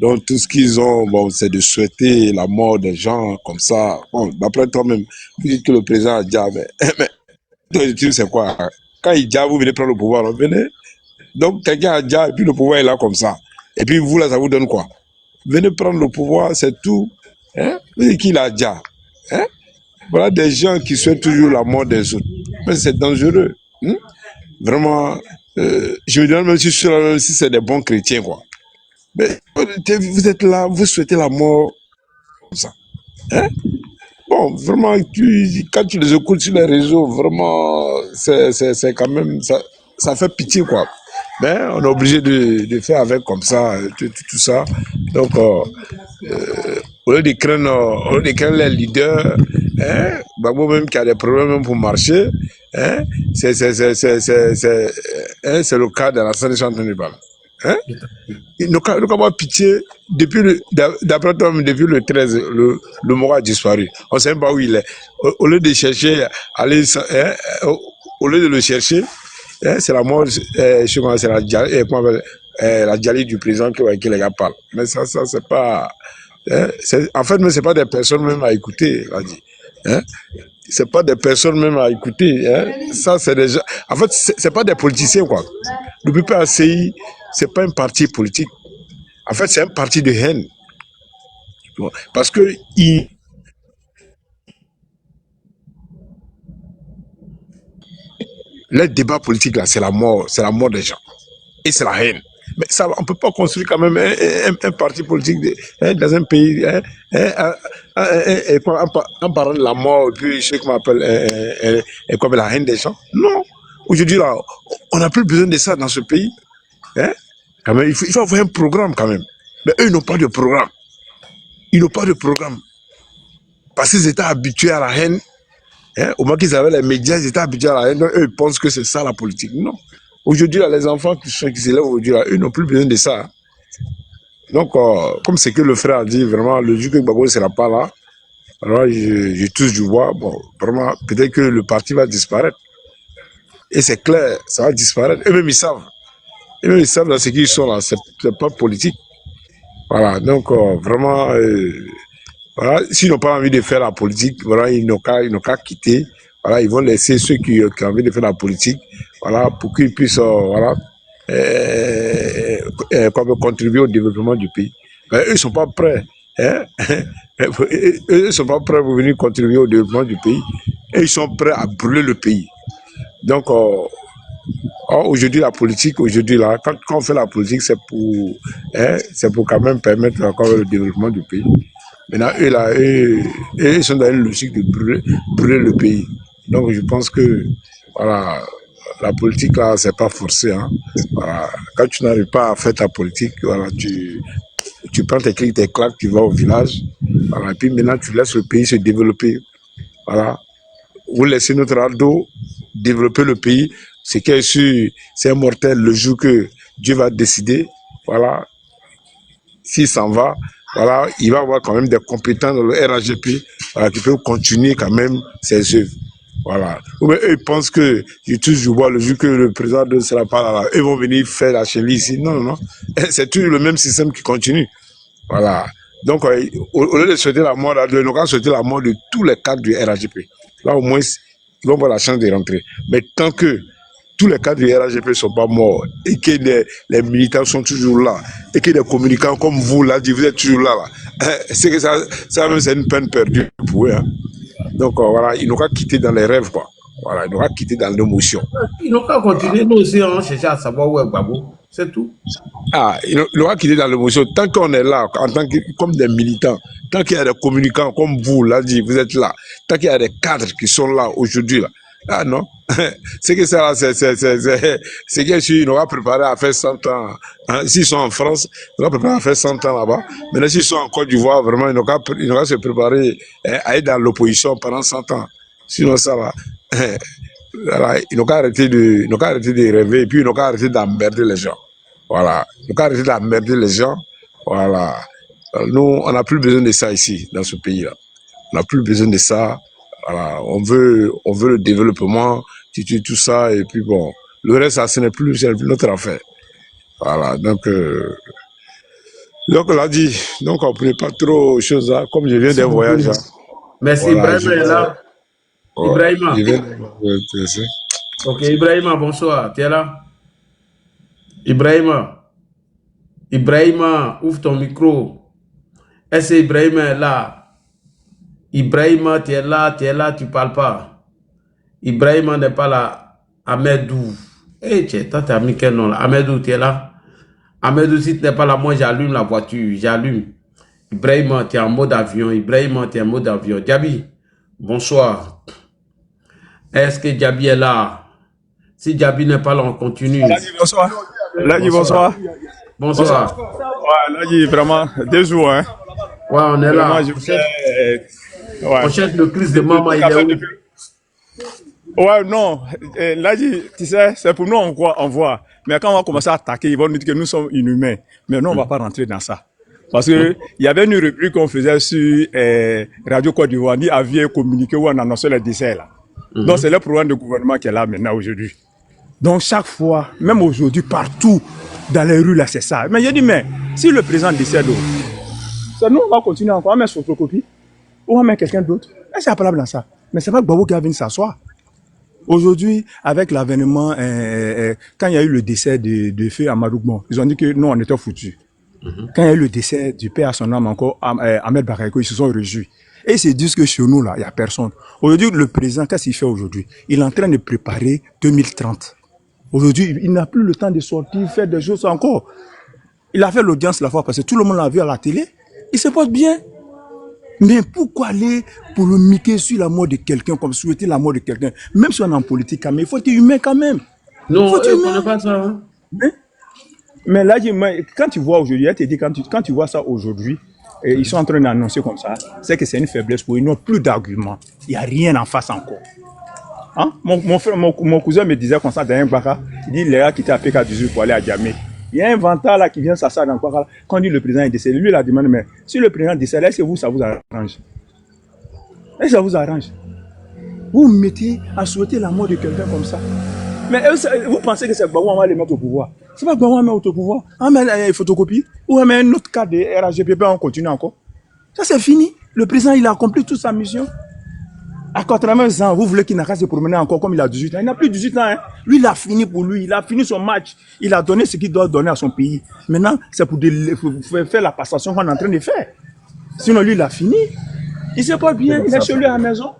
Donc, tout ce qu'ils ont, bon, c'est de souhaiter la mort des gens comme ça. Bon, d'après toi-même, vous dites que le président a dit, mais tu sais quoi, quand il dit, vous venez prendre le pouvoir, alors, venez. Donc, quelqu'un a dit, et puis le pouvoir est là comme ça. Et puis, vous, là, ça vous donne quoi? Venez prendre le pouvoir, c'est tout. Hein? Vous dites qu'il a dit, hein? Voilà des gens qui souhaitent toujours la mort des autres. Mais c'est dangereux. Hein? Vraiment, je me demande même si c'est des bons chrétiens, quoi. Mais vous êtes là, vous souhaitez la mort comme ça. Hein? Bon, vraiment, quand tu les écoutes sur les réseaux, vraiment, c'est quand même ça. ça fait pitié, quoi. Mais on est obligé de faire avec comme ça, tout ça. Donc, au lieu de craindre les leaders, hein, Gbagbo même qui a des problèmes même pour marcher, hein, c'est le cas de la salle de parler. Hein? Il n'a qu'à avoir pitié. D'après toi, depuis le 13, le mort a disparu. On ne sait même pas où il est. Au lieu de chercher, au lieu de le chercher, hein, c'est la mort, c'est la dialyse du président qui les gars parlent. Mais ça c'est pas. Hein, en fait, mais c'est pas des personnes même à écouter, là dit. Hein? C'est pas des personnes même à écouter. Hein? Ça, c'est déjà. En fait, c'est pas des politiciens, quoi. Le PPACI, c'est pas un parti politique. En fait, c'est un parti de haine. Parce que le débat politique, là, c'est la mort des gens. Et c'est la haine. Mais ça, on ne peut pas construire quand même un parti politique dans un pays en parlant de la mort, et puis je sais qu'on appelle comme la haine des gens. Non. Aujourd'hui, là, on n'a plus besoin de ça dans ce pays. Hein? Quand même, il faut avoir un programme quand même. Mais eux, ils n'ont pas de programme. Ils n'ont pas de programme. Parce qu'ils étaient habitués à la haine. Hein? Au moins qu'ils avaient les médias, ils étaient habitués à la haine. Donc, eux, ils pensent que c'est ça la politique. Non. Aujourd'hui, les enfants qui s'élèvent aujourd'hui, eux n'ont plus besoin de ça. Donc, comme c'est que le frère a dit, vraiment, le jour que Gbagbo ne sera pas là, alors je touche du bois, bon, vraiment, peut-être que le parti va disparaître. Et c'est clair, ça va disparaître. Eux-mêmes, ils savent. Eux-mêmes, ils savent dans ce qu'ils sont là, c'est pas politique. Voilà, donc, vraiment, voilà, s'ils n'ont pas envie de faire la politique, voilà, ils n'ont qu'à quitter. Voilà, ils vont laisser ceux qui ont envie de faire la politique, voilà, pour qu'ils puissent, voilà, contribuer au développement du pays. Mais eux, ils sont pas prêts, hein? Eux, ils sont pas prêts pour venir contribuer au développement du pays. Et ils sont prêts à brûler le pays. Donc, aujourd'hui, la politique, aujourd'hui, là, quand on fait la politique, c'est pour quand même permettre encore le développement du pays. Maintenant, eux, là, ils sont dans une logique de brûler le pays. Donc, je pense que, voilà, la politique, là, c'est pas forcé, hein. Voilà. Quand tu n'arrives pas à faire ta politique, voilà, tu prends tes clics, tes claques, tu vas au village, voilà, et puis maintenant, tu laisses le pays se développer. Voilà. Vous laissez notre ado développer le pays. C'est qu'il est sûr, c'est mortel le jour que Dieu va décider, voilà, s'il s'en va, voilà, il va avoir quand même des compétences dans le RAGP, voilà, qui peuvent continuer quand même ses œuvres. Voilà. Mais eux, ils pensent que, je touche du bois le jour que le président ne sera pas là, eux vont venir faire la chélie ici. Non, non, non. C'est toujours le même système qui continue. Voilà. Donc, au lieu de souhaiter la mort, ils n'ont qu'à souhaiter la mort de tous les cadres du RAGP. Là, au moins, ils vont avoir la chance de rentrer. Mais tant que tous les cadres du RAGP ne sont pas morts et que les militants sont toujours là et que les communicants comme vous, là, vous êtes toujours là, c'est que ça même, c'est une peine perdue pour eux. Hein. Donc, voilà, ils n'ont qu'à quitter dans les rêves, quoi. Voilà, ils n'ont qu'à quitter dans l'émotion. Ils n'ont qu'à continuer, nous aussi, on cherche à savoir où est Gbagbo. C'est tout. Ah, ils n'ont qu'à quitter dans l'émotion. Tant qu'on est là, en tant que, comme des militants, tant qu'il y a des communicants comme vous, là, vous êtes là, tant qu'il y a des cadres qui sont là aujourd'hui, là, ah non, c'est que ça, c'est qu'ils n'ont pas préparé à faire 100 ans. Hein. S'ils sont en France, ils n'ont pas préparé à faire 100 ans là-bas. Maintenant, s'ils sont en Côte d'Ivoire, vraiment, ils n'ont qu'à se préparer à être dans l'opposition pendant 100 ans. Sinon, ça va. Voilà, ils n'ont qu'à arrêter de rêver et puis ils n'ont qu'à arrêter d'emmerder les gens. Voilà. Ils n'ont qu'à arrêter d'emmerder les gens. Voilà. Nous, on n'a plus besoin de ça ici, dans ce pays-là. On n'a plus besoin de ça. Voilà, on veut le développement, tout ça, et puis bon, le reste, ça, ce n'est plus notre affaire. Voilà, donc on l'a dit, donc on ne prenait pas trop aux choses là, comme je viens d'un voyage. Hein. Merci, voilà, Ibrahima est là. Oh, Ibrahima. Ok, Ibrahima, bonsoir, tu es là? Ibrahima, ouvre ton micro. Est-ce que Ibrahima est là? Ibrahima, tu es là, tu ne parles pas. Ibrahima n'est pas là. Ahmedou. Eh, toi, tu as mis quel nom là? Ahmedou, tu es là? Ahmedou, si tu n'es pas là, moi, j'allume la voiture. J'allume. Ibrahima, tu es en mode avion. Ibrahima, tu es en mode avion. Djabi, bonsoir. Est-ce que Djabi est là? Si Djabi n'est pas là, on continue. Ladji, bonsoir. Ladji, bonsoir. Bonsoir. Ouais, Ladji, vraiment, 2 jours, hein. Ouais, on est là. Vraiment, ouais. On cherche le Christ de maman, il est où? Ouais, non. Ladji, tu sais, c'est pour nous, on voit. Mais quand on va commencer à attaquer, ils vont nous dire que nous sommes inhumains. Mais nous, on ne va pas rentrer dans ça. Parce que il y avait une rubrique qu'on faisait sur Radio Côte d'Ivoire, ni aviez communiqué où on annonçait le décès là. Donc c'est le programme de gouvernement qui est là maintenant aujourd'hui. Donc chaque fois, même aujourd'hui, partout dans les rues là, c'est ça. Mais j'ai dit, mais si le président décède, c'est nous, on va continuer encore, on va mettre photocopie, ou on va mettre quelqu'un d'autre. Et c'est appelable dans ça. Mais c'est pas Gbagbo qui a venu s'asseoir. Aujourd'hui, avec l'avènement, quand il y a eu le décès de Feu Amadou Gbon, ils ont dit que non, on était foutus. Quand il y a eu le décès du père à son âme encore, Ahmed Bakayoko, ils se sont réjouis. Et ils se disent que chez nous, là, il n'y a personne. Aujourd'hui, le président, qu'est-ce qu'il fait aujourd'hui? Il est en train de préparer 2030. Aujourd'hui, il n'a plus le temps de sortir, faire des choses encore. Il a fait l'audience la fois passée, tout le monde l'a vu à la télé. Il se porte bien. Mais pourquoi aller polémiquer sur la mort de quelqu'un, comme souhaiter la mort de quelqu'un? Même si on est en politique, mais il faut être humain quand même. Non, on ne pas ça. Hein? Mais là, quand tu vois aujourd'hui, elle te dit, quand tu vois ça aujourd'hui, ils sont en train d'annoncer comme ça, c'est que c'est une faiblesse pour eux, ils n'ont plus d'arguments. Il n'y a rien en face encore. Hein? Mon cousin me disait comme ça dans un Baka, il dit, les gars qui étaient à PK18 pour aller à Djamé. Il y a un venteur là qui vient s'asseoir dans Baka, quand dit le président est décédé, lui il a demandé, mais si le président est décédé, est-ce que vous, ça vous arrange? Est-ce que ça vous arrange? Vous vous mettez à souhaiter la mort de quelqu'un comme ça. Mais vous pensez que c'est Gbagbo, on va les mettre au pouvoir? C'est pas Gbagbo, on va mettre au pouvoir. On met une photocopie, ou on met un autre cas de RHGPP, on continue encore. Ça c'est fini. Le président, il a accompli toute sa mission. À 80 ans, vous voulez qu'il n'a qu'à se promener encore comme il a 18 ans. Il n'a plus 18 ans. Hein. Lui, il a fini pour lui. Il a fini son match. Il a donné ce qu'il doit donner à son pays. Maintenant, c'est pour faire la passation qu'on est en train de faire. Sinon, lui, il a fini. Il ne sait pas bien. Il est chez lui à la maison.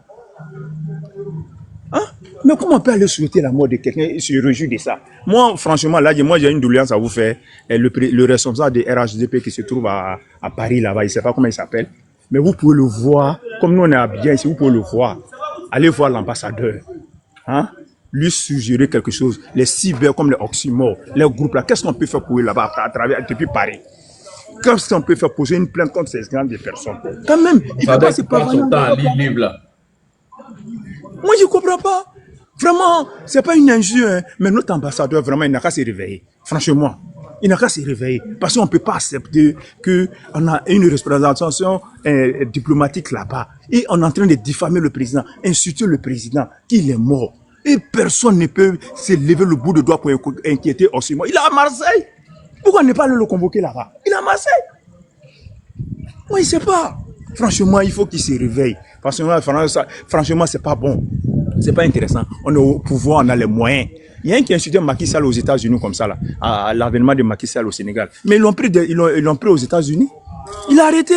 Hein? Mais comment on peut aller souhaiter la mort de quelqu'un et se réjouir de ça? Moi, franchement, là, moi, j'ai une doléance à vous faire. Le responsable de RHDP qui se trouve à Paris, là-bas, il ne sait pas comment il s'appelle. Mais vous pouvez le voir, comme nous on est habillés ici, vous pouvez le voir. Allez voir l'ambassadeur. Hein? Lui suggérer quelque chose. Les cyber comme les Oxymore, les groupes là, qu'est-ce qu'on peut faire pour eux là-bas à travers, depuis Paris? Qu'est-ce qu'on peut faire poser une plainte contre ces grandes personnes? Quand même, il ne faut pas se parler. Moi, je ne comprends pas. Vraiment, ce n'est pas une injure, hein. Mais notre ambassadeur, vraiment, il n'a qu'à se réveiller. Franchement. Il n'a qu'à se réveiller. Parce qu'on ne peut pas accepter qu'on a une représentation diplomatique là-bas. Et on est en train de diffamer le président, insulter le président, qu'il est mort. Et personne ne peut se lever le bout de doigt pour inquiéter Oxymore. Il est à Marseille. Pourquoi ne pas le convoquer là-bas? Il est à Marseille. Moi, il ne sait pas. Franchement, il faut qu'il se réveille. Franchement, c'est pas bon. C'est pas intéressant. On est au pouvoir, on a les moyens. Il y a un qui a insulté Macky Sall aux États-Unis comme ça, là, à l'avènement de Macky Sall au Sénégal. Mais ils l'ont pris aux États-Unis. Il a arrêté.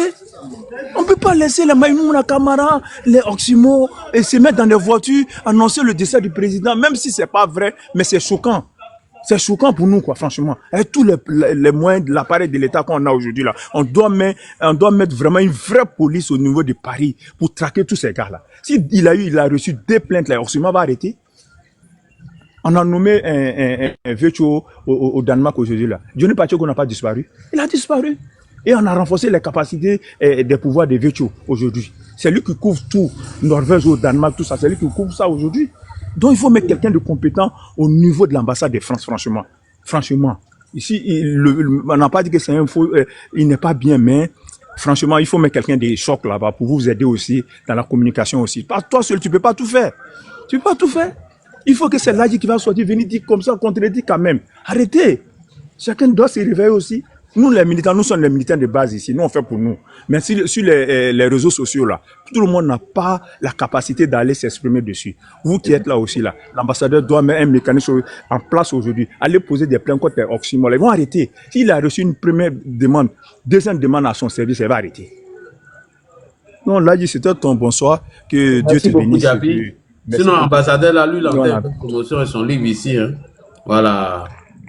On ne peut pas laisser les Maïmouna Kamara, les Oxymore, et se mettre dans des voitures, annoncer le décès du président, même si c'est pas vrai, mais c'est choquant. C'est choquant pour nous, quoi, franchement. Avec tous les moyens de l'appareil de l'État qu'on a aujourd'hui, là, on doit mettre vraiment une vraie police au niveau de Paris pour traquer tous ces gars-là. Il a reçu des plaintes, là, Oxymore va arrêter. On a nommé un Vécho au Danemark aujourd'hui, là. Johnny Pacheco n'a pas disparu. Il a disparu. Et on a renforcé les capacités des pouvoirs de Vécho aujourd'hui. C'est lui qui couvre tout, Norvège au Danemark, tout ça. C'est lui qui couvre ça aujourd'hui. Donc il faut mettre quelqu'un de compétent au niveau de l'ambassade de France, franchement. Franchement. Ici, on n'a pas dit que c'est un faux, il n'est pas bien, mais franchement, il faut mettre quelqu'un de choc là-bas pour vous aider aussi dans la communication aussi. Pas toi seul, tu ne peux pas tout faire. Tu ne peux pas tout faire. Il faut que c'est Ladji qui va sortir, venir dire comme ça, contredire quand même. Arrêtez. Chacun doit se réveiller aussi. Nous, les militants, nous sommes les militants de base ici. Nous, on fait pour nous. Mais sur les réseaux sociaux, là, tout le monde n'a pas la capacité d'aller s'exprimer dessus. Vous qui êtes là aussi, là, l'ambassadeur doit mettre un mécanisme en place aujourd'hui. Aller poser des plaintes contre les Oxymore. Ils vont arrêter. S'il a reçu une première demande, deuxième demande à son service, il va arrêter. Non, Ladji, c'était ton bonsoir. Que Dieu te bénisse. Sinon, ambassadeur, là, lui, il a fait une promotion et son livre ici. Hein. Voilà.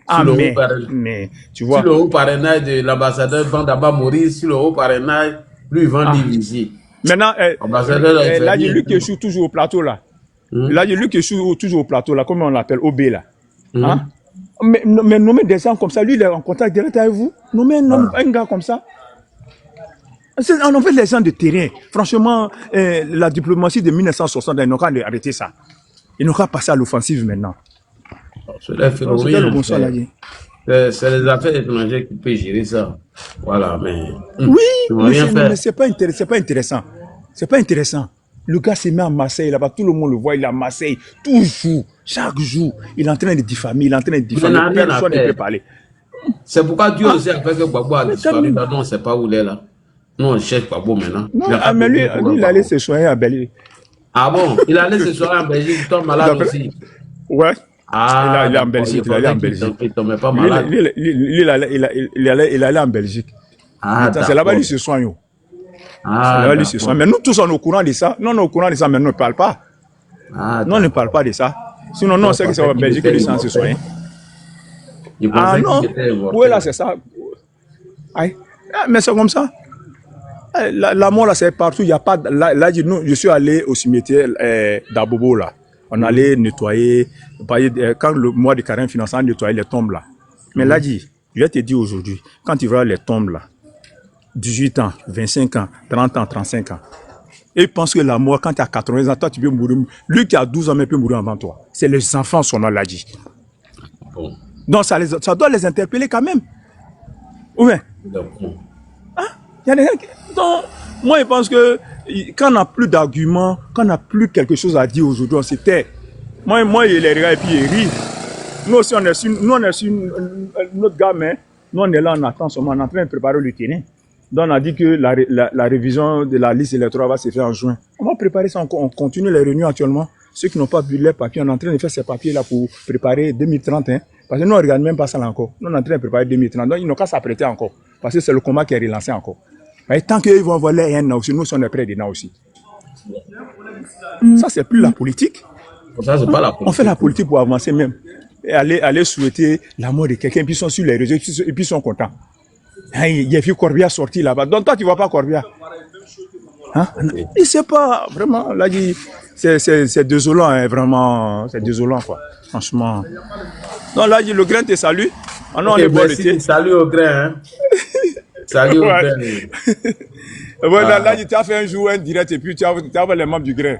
Ah, mais tu vois. Sur le haut parrainage de l'ambassadeur Vandaba Maurice, sur le haut parrainage, lui, il vend livre ici. Maintenant, ambassadeur, Ladji, lui qui échoue toujours au plateau, là. Là, lui qui est toujours au plateau, là, comme on l'appelle, OB, là. Hein? Mais nommer des gens comme ça, lui, il est en contact direct avec vous. Nommer un gars comme ça. On fait les gens de terrain. Franchement, la diplomatie de 1960, ils n'ont qu'à arrêter ça. Ils n'ont qu'à passer à l'offensive maintenant. C'est les affaires étrangères qui peuvent gérer ça. Voilà, mais. Oui, mais c'est pas intéressant. C'est pas intéressant. Le gars s'est mis à Marseille, là-bas, tout le monde le voit, il est à Marseille, toujours, chaque jour. Il est en train de diffamer, personne ne peut parler. C'est pourquoi Dieu aussi a fait que Gbagbo a disparu. Là, non, on ne sait pas où il est là. Nous, on cherche Gbagbo maintenant. Non, mais lui, il allait se soigner à Belgique. Ah bon? Il allait se soigner en Belgique, il tombe malade aussi. Ouais. Ah, il est en Belgique, il allait en Belgique. Il ne tombait pas malade. Il allait en Belgique. C'est là-bas qu'il se soigne. Là, lui, se soigne. Mais nous tous, on est au courant de ça. Non, on est au courant de ça, mais nous ne parlons pas. Non, on ne parle pas de ça. Sinon, non, on sait que c'est en Belgique que les gens se soignent. Ah non, oui, là, c'est ça. Mais c'est comme ça. La mort, là, c'est partout. Il y a pas. Là, je suis allé au cimetière d'Abobo, là. On allait nettoyer. Quand le mois de carême financier, on nettoyait les tombes, là. Mais là, je vais te dire aujourd'hui, quand tu vois les tombes, là, 18 ans, 25 ans, 30 ans, 35 ans, et ils pensent que la mort, quand tu as 80 ans, toi, tu peux mourir. Lui qui a 12 ans, mais peut mourir avant toi. C'est les enfants, son nom l'a dit. Bon. Donc, ça doit les interpeller quand même. Oui. Hein? Il y a des gens qui... Donc, moi, je pense que quand on n'a plus d'arguments, quand on n'a plus quelque chose à dire aujourd'hui, on se tait. Moi, il les regarde et puis il rit. Nous aussi, on est sur notre gamin. Nous, on est là, on attend seulement, on est en train de préparer le terrain. Donc, on a dit que la révision de la liste électorale va se faire en juin. On va préparer ça, on continue les réunions actuellement. Ceux qui n'ont pas vu les papiers, on est en train de faire ces papiers-là pour préparer 2030. Hein. Parce que nous, on ne regarde même pas ça là encore. Nous, on est en train de préparer 2030. Donc, ils n'ont qu'à s'apprêter encore. Parce que c'est le combat qui est relancé encore. Et tant qu'ils vont voler un aussi, nous, on est prêts dedans aussi. Ça, c'est plus la politique. Ça, c'est pas la politique. On fait la politique pour avancer même. Et aller souhaiter la mort de quelqu'un, puis ils sont sur les réseaux, et puis ils sont contents. Il y a vu Corbia sorti là-bas. Donc toi, tu ne vois pas Corbia. Hein? Il ne sait pas, vraiment, là, c'est désolant, hein, vraiment, c'est désolant, quoi. Franchement. Donc là, le grain te salue. Ah non, okay, on est bon. Salut au grain, hein. Salut au grain. Voilà, là, tu as fait un jour, un direct, et puis tu as les membres du grain.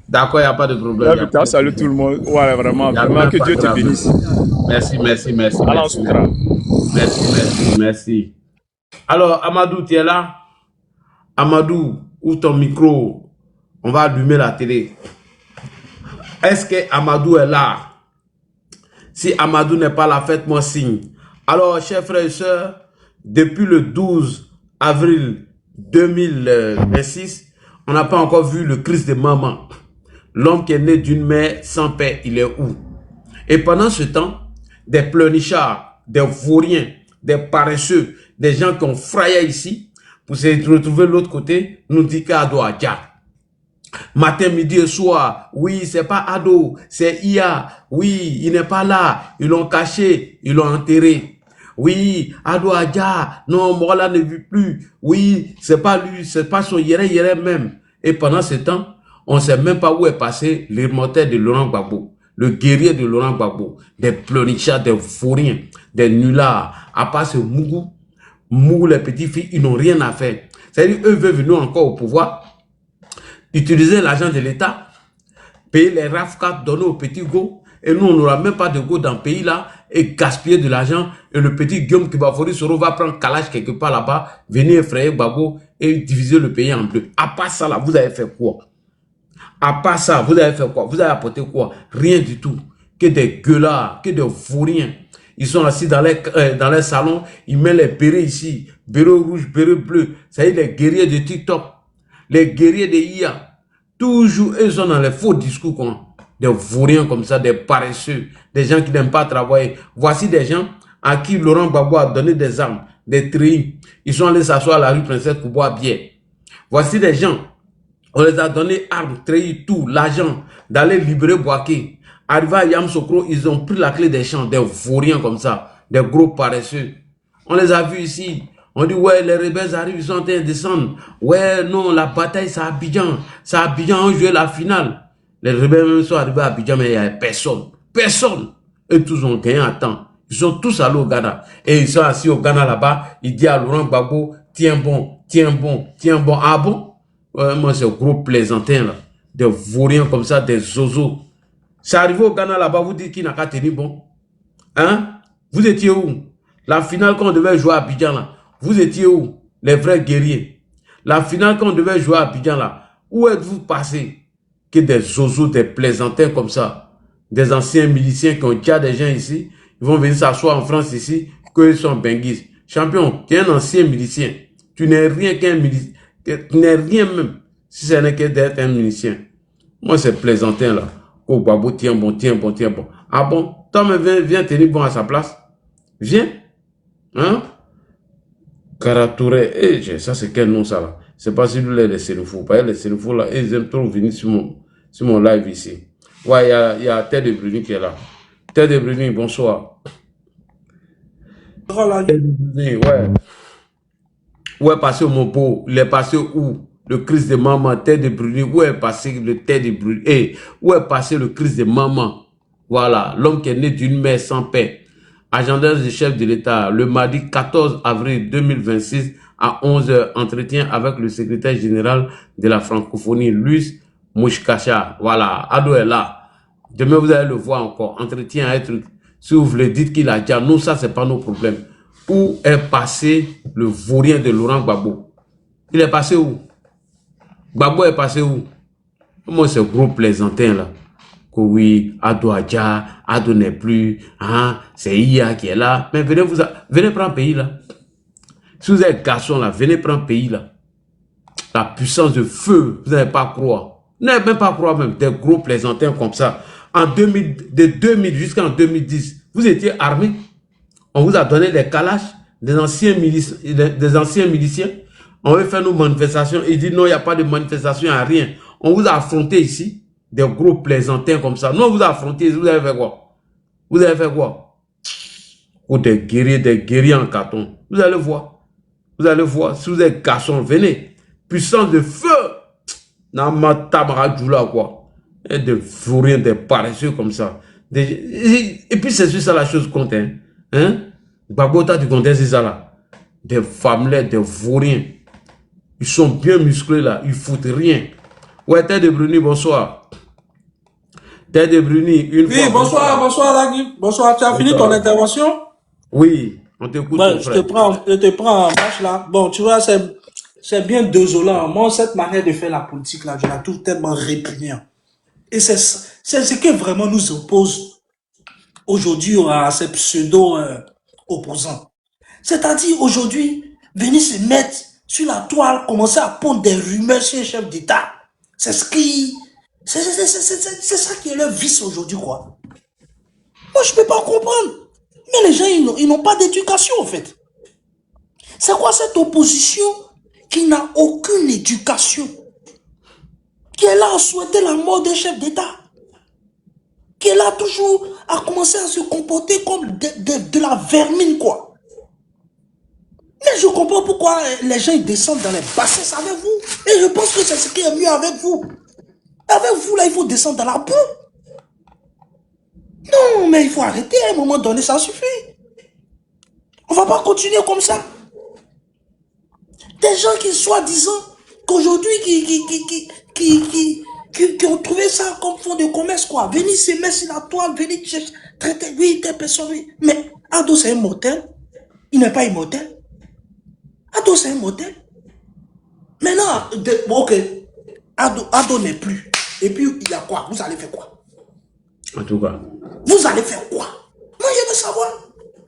D'accord, il n'y a pas de problème. Là, tu as salué tout le monde. Ouais, vraiment, vraiment que Dieu te bénisse. Merci. Alors, merci. Alors, Amadou, tu es là? Amadou, ouvre ton micro. On va allumer la télé. Est-ce que Amadou est là? Si Amadou n'est pas là, faites-moi signe. Alors, chers frères et sœurs, depuis le 12 avril 2026, on n'a pas encore vu le Christ de maman. L'homme qui est né d'une mère sans père, il est où? Et pendant ce temps, des pleurnichards, des vauriens, des paresseux, des gens qui ont frayaé ici, pour se retrouver de l'autre côté, nous dit qu'Ado Adja. Matin, midi et soir, oui, c'est pas Ado, c'est Ia, oui, il n'est pas là, ils l'ont caché, ils l'ont enterré. Oui, Ado Adja, non, moi là ne vit plus. Oui, c'est pas lui, c'est pas son yéré même. Et pendant ce temps, on ne sait même pas où est passé l'immortel de Laurent Gbagbo, le guerrier de Laurent Gbagbo, des pleurnichards, des vauriens, des nullards, à part ce Mougou, les petites filles, ils n'ont rien à faire. C'est-à-dire, eux veulent venir encore au pouvoir, utiliser l'argent de l'État, payer les RAF4, donner aux petits go, et nous, on n'aura même pas de go dans le pays là, et gaspiller de l'argent, et le petit Guillaume Kibafori Soro va prendre Kalash quelque part là-bas, venir effrayer Gbagbo et diviser le pays en deux. À part ça là, vous avez fait quoi? À part ça, vous avez fait quoi? Vous avez apporté quoi? Rien du tout. Que des gueulards, que des vauriens. Ils sont assis dans les salons, ils mettent les bérets ici, bérets rouges, bérets bleus. Ça y est, les guerriers de TikTok, les guerriers de IA. Toujours, ils sont dans les faux discours, quoi. Des vauriens comme ça, des paresseux, des gens qui n'aiment pas travailler. Voici des gens à qui Laurent Gbagbo a donné des armes, des treillis. Ils sont allés s'asseoir à la rue Princesse pour boire bière. Voici des gens, on les a donné armes, treillis, tout, l'argent, d'aller libérer Bouaké. Arrivé à Yamsokro, ils ont pris la clé des champs, des vauriens comme ça, des gros paresseux. On les a vus ici. On dit, ouais, les rebelles arrivent, ils sont en train de descendre. Ouais, non, la bataille, c'est à Abidjan. C'est à Abidjan, on joue la finale. Les rebelles même sont arrivés à Abidjan, mais il n'y avait personne. Personne. Et tous ont gagné à temps. Ils sont tous allés au Ghana. Et ils sont assis au Ghana là-bas. Il dit à Laurent Gbagbo, tiens bon, tiens bon, tiens bon. Ah bon? Moi, c'est gros plaisantin là. Des vauriens comme ça, des zozos. C'est arrivé au Ghana là-bas, vous dites qu'il n'a qu'à tenir bon. Hein? Vous étiez où? La finale quand on devait jouer à Abidjan là, vous étiez où? Les vrais guerriers. La finale quand on devait jouer à Abidjan là, où êtes-vous passé? Que des zozos, des plaisantins comme ça, des anciens miliciens qui ont déjà des gens ici, ils vont venir s'asseoir en France ici, qu'ils sont benguistes. Champion, tu es un ancien milicien. Tu n'es rien qu'un milicien. Tu n'es rien même, si ce n'est que d'être un milicien. Moi, c'est plaisantin là. Oh, Gbagbo, tiens bon, tiens bon, tiens bon. Ah bon? Toi, mais viens tenir bon à sa place. Viens. Hein? Karatouré. Eh, ça, c'est quel nom ça là? C'est pas celui-là, les Sénéfous. Pas les Sénéfous là, ils aiment trop venir sur mon live ici. Ouais, il y a Terre de Bruni qui est là. Terre de Bruni, bonsoir. Terre de Bruni, ouais. Où est passé mon beau? Il est passé où? Le Christ de maman, Terre de Bruni. Où est passé le Terre de Bruni? Eh, où est passé le Christ de maman? Voilà, l'homme qui est né d'une mère sans père. Agenda du chef de l'État, le mardi 14 avril 2026 à 11 h, entretien avec le secrétaire général de la francophonie, Luis Mouchkacha. Voilà, Ado est là. Demain, vous allez le voir encore. Entretien à être, si vous voulez, dites qu'il a déjà. Nous, ça, c'est pas nos problèmes. Où est passé le vaurien de Laurent Gbagbo? Il est passé où? Gbagbo est passé où? Moi, c'est gros plaisantin, là. Que oui, Ado Adja, Ado n'est plus, hein, c'est IA qui est là. Mais venez prendre pays, là. Si vous êtes garçon, là, venez prendre pays, là. La puissance de feu, vous n'allez pas croire. Vous n'allez même pas croire, même, des gros plaisantins comme ça. En 2000, de 2000 jusqu'en 2010, vous étiez armés. On vous a donné des calaches, des anciens miliciens. On veut faire nos manifestations. Il dit non, il n'y a pas de manifestation, il n'y a rien. On vous a affronté ici, des gros plaisantins comme ça. Nous, on vous a affronté, vous avez fait quoi? Vous avez fait quoi? Ou des guerriers en carton. Vous allez voir. Vous allez voir. Si vous êtes garçon, venez. Puissance de feu. Namatabaradjoula, quoi. Et des fourriens, des paresseux comme ça. Et puis, c'est ça la chose compte. Hein? Gbagbo, tu comptes, c'est ça là. Des femmelets, des vauriens. Ils sont bien musclés là. Ils foutent rien. Ouais, Terre de Bruni, bonsoir. Terre de Bruni, une fois. Oui, bonsoir Lagui. Bonsoir, tu as fini ton intervention? Oui, on t'écoute. Ouais, je te prends en marche là. Bon, tu vois, c'est bien désolant. Moi, cette manière de faire la politique là, je la trouve tellement répugnante. Et c'est ce qui vraiment nous oppose aujourd'hui à ces pseudo-opposants. C'est-à-dire, aujourd'hui, venir se mettre sur la toile, commencer à pondre des rumeurs sur un chef d'État. C'est ça qui est leur vice aujourd'hui, quoi. Moi, je peux pas comprendre. Mais les gens, ils n'ont pas d'éducation, en fait. C'est quoi cette opposition qui n'a aucune éducation? Qui est là à souhaiter la mort des chefs d'État? Qui est là toujours à commencer à se comporter comme de la vermine, quoi. Mais je comprends pourquoi les gens ils descendent dans les bassins avec vous. Et je pense que c'est ce qui est mieux avec vous. Avec vous, là, il faut descendre dans la boue. Non, mais il faut arrêter à un moment donné, ça suffit. On va pas continuer comme ça. Des gens qui, soi-disant, qu'aujourd'hui, qui ont trouvé ça comme fond de commerce, quoi. Venir se mettre sur la toile, venir traiter, oui, telle personne, oui. Mais Ado, c'est un mortel. Il n'est pas immortel. Ado, c'est un mortel. Maintenant, ok, Ado n'est plus. Et puis, il y a quoi? Vous allez faire quoi? En tout cas. Vous allez faire quoi? Moi, je veux savoir.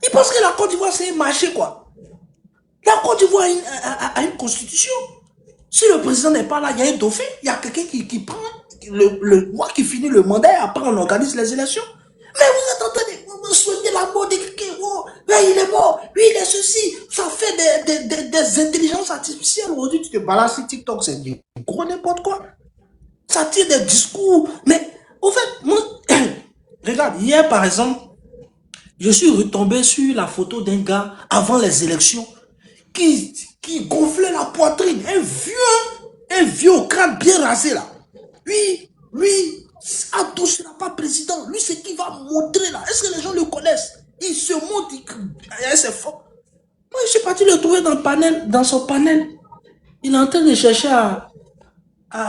Il pense que la Côte d'Ivoire, c'est un marché, quoi. La Côte d'Ivoire a une constitution. Si le président n'est pas là, il y a un dauphin. Il y a quelqu'un qui prend le mois qui finit le mandat et après on organise les élections. Mais vous êtes en train de souhaiter la mort de quelqu'un. Oh, mais il est mort. Lui, il est ceci. Ça fait des intelligences artificielles. Aujourd'hui, tu te balances sur TikTok, c'est du gros n'importe quoi. Ça tire des discours. Mais, au fait, moi, regarde, hier, par exemple, je suis retombé sur la photo d'un gars avant les élections qui gonflait la poitrine. Un vieux au crâne bien rasé, là. Lui, Ado ne sera pas président. Lui, c'est qui va montrer là. Est-ce que les gens le connaissent? Il se montre, c'est fort. Moi, je suis parti le trouver dans son panel. Il est en train de chercher à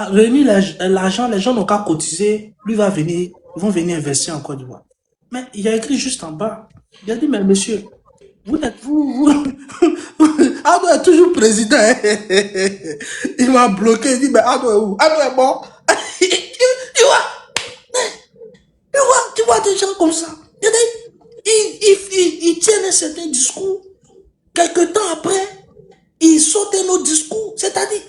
réunir l'argent. Les gens n'ont qu'à cotiser. Lui va venir, ils vont venir investir en Côte d'Ivoire. Mais il y a écrit juste en bas. Il a dit, mais monsieur, vous Ado est toujours président. Il m'a bloqué. Il dit, mais Ado est où? Ado est mort. Tu vois des gens comme ça. Ils tiennent un certain discours. Quelque temps après, ils sautent un autre discours. C'est-à-dire,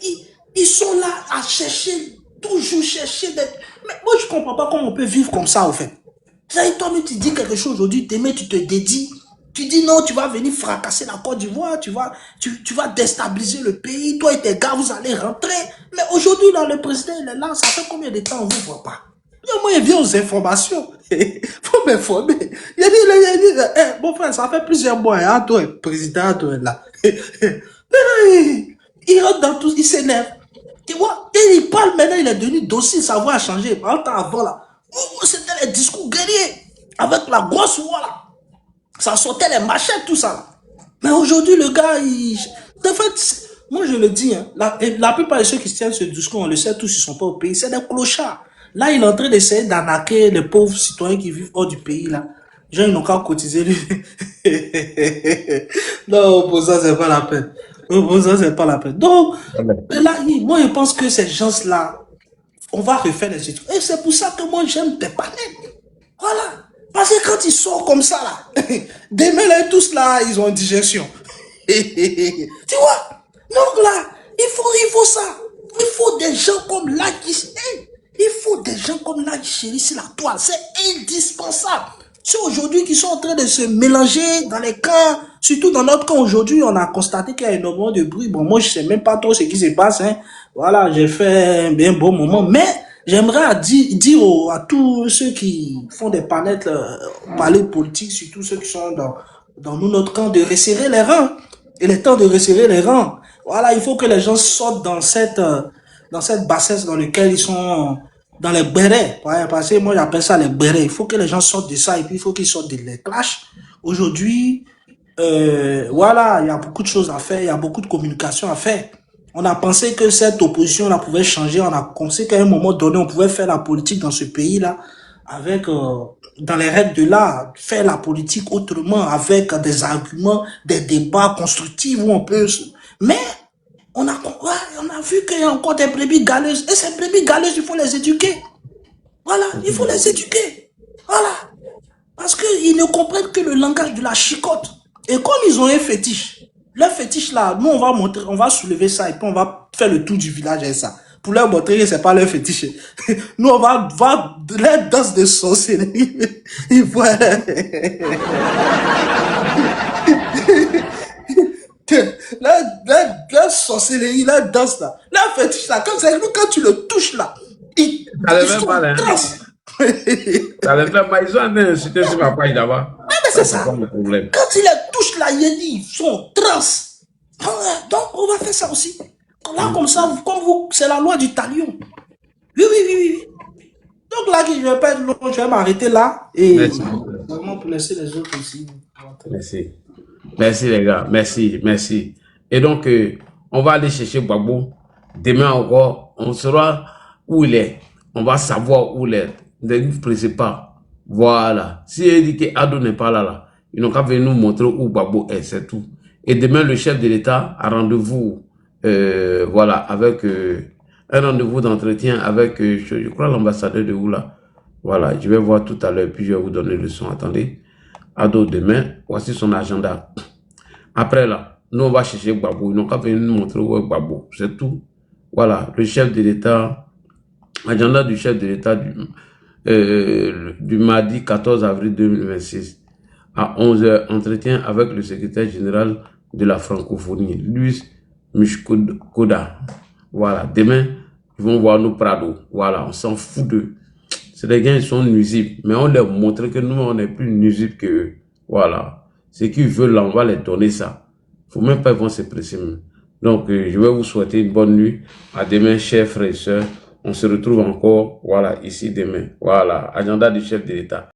ils sont là à chercher, toujours chercher d'être. Mais moi, je ne comprends pas comment on peut vivre comme ça, en fait. C'est-à-dire, toi-même, tu dis quelque chose aujourd'hui, demain, tu te dédies. Tu dis non, tu vas venir fracasser la Côte d'Ivoire, tu vas déstabiliser le pays, toi et tes gars, vous allez rentrer. Mais aujourd'hui, là, le président, il est là, ça fait combien de temps on ne vous voit pas? Moi, il vient aux informations. Faut m'informer. Il a dit, mon frère, ça fait plusieurs mois, hein, toi, président, toi, là. Il rentre dans tout, il s'énerve. Tu vois, et il parle maintenant, il est devenu docile, sa voix a changé. En temps avant, là, c'était les discours guerriers, avec la grosse voix, là. Ça sortait les machettes, tout ça, là. Mais aujourd'hui, le gars, en fait, moi, je le dis, hein, la plupart de ceux qui tiennent ce discours, on le sait tous, ils sont pas au pays, c'est des clochards. Là, il est en train d'essayer d'arnaquer les pauvres citoyens qui vivent hors du pays, là. Les gens, ils n'ont qu'à cotiser, lui. Non, pour ça, c'est pas la peine. Pour ça, c'est pas la peine. Donc, là, moi, je pense que ces gens-là, on va refaire les études. Et c'est pour ça que moi, j'aime tes panels. Voilà. Parce que quand ils sortent comme ça, là, demain, là, tous là, ils ont une digestion. Tu vois? Donc là, il faut ça. Il faut des gens comme là qui... Il faut des gens comme là qui chérissent la toile. C'est indispensable. Ceux aujourd'hui qui sont en train de se mélanger dans les camps, surtout dans notre camp aujourd'hui, on a constaté qu'il y a énormément de bruit. Bon, moi, je sais même pas trop ce qui se passe. Hein. Voilà, j'ai fait un bien bon moment. Mais j'aimerais dire à tous ceux qui font des panels, parler politique, surtout ceux qui sont dans notre camp, de resserrer les rangs. Il est temps de resserrer les rangs. Voilà, il faut que les gens sortent dans cette bassesse dans laquelle ils sont... Dans les bérets, parce que moi j'appelle ça les bérets. Il faut que les gens sortent de ça et puis il faut qu'ils sortent des clashs. Aujourd'hui, voilà, il y a beaucoup de choses à faire, il y a beaucoup de communication à faire. On a pensé que cette opposition-là pouvait changer, on a pensé qu'à un moment donné, on pouvait faire la politique dans ce pays-là, avec, dans les règles de l'art, faire la politique autrement, avec des arguments, des débats constructifs où on peut... Mais... On a vu qu'il y a encore des brebis galeuses. Et ces brebis galeuses, il faut les éduquer. Voilà, il faut les éduquer. Voilà. Parce qu'ils ne comprennent que le langage de la chicotte. Et comme ils ont un fétiche, leur fétiche là, nous on va montrer, on va soulever ça et puis on va faire le tour du village avec ça. Pour leur montrer que c'est pas leur fétiche. Nous on va voir leur danse de sorcellerie. Ils voient... La sorcellerie, la danse là, la fétiche là, quand tu le touches là, ils sont trans. Ça les fait mal, ils ont insulté sur ma page là-bas. Mais c'est ça. Quand ils les touchent là, ils sont trans. Donc on va faire ça aussi. Là comme ça, comme vous, c'est la loi du talion. Oui. Donc là, je vais pas être long, je vais m'arrêter là et vraiment pour laisser les autres aussi. Merci les gars, merci. Et donc, on va aller chercher Gbagbo. Demain encore, on saura où il est. On va savoir où il est. Ne vous pressez pas. Voilà. Si il dit que Ado n'est pas là, ils n'ont qu'à venir nous montrer où Gbagbo est, c'est tout. Et demain, le chef de l'État a rendez-vous, voilà, avec un rendez-vous d'entretien avec, je crois, l'ambassadeur de Oula. Voilà, je vais voir tout à l'heure, puis je vais vous donner le son. Attendez. Ado demain, voici son agenda. Après là, nous on va chercher Gbagbo. Ils n'ont qu'à venir nous montrer où est Gbagbo. C'est tout. Voilà, le chef de l'État, agenda du chef de l'État du mardi 14 avril 2026 à 11h, entretien avec le secrétaire général de la francophonie, Luis Mishkoda. Voilà, demain, ils vont voir nos Prado. Voilà, on s'en fout d'eux. C'est des gars, ils sont nuisibles. Mais on leur montre que nous, on est plus nuisibles qu'eux. Voilà. Ce qu'ils veulent, là, on va les donner ça. Faut même pas, ils vont se presser. Donc, je vais vous souhaiter une bonne nuit. À demain, chers frères et sœurs. On se retrouve encore, voilà, ici demain. Voilà, agenda du chef de l'État.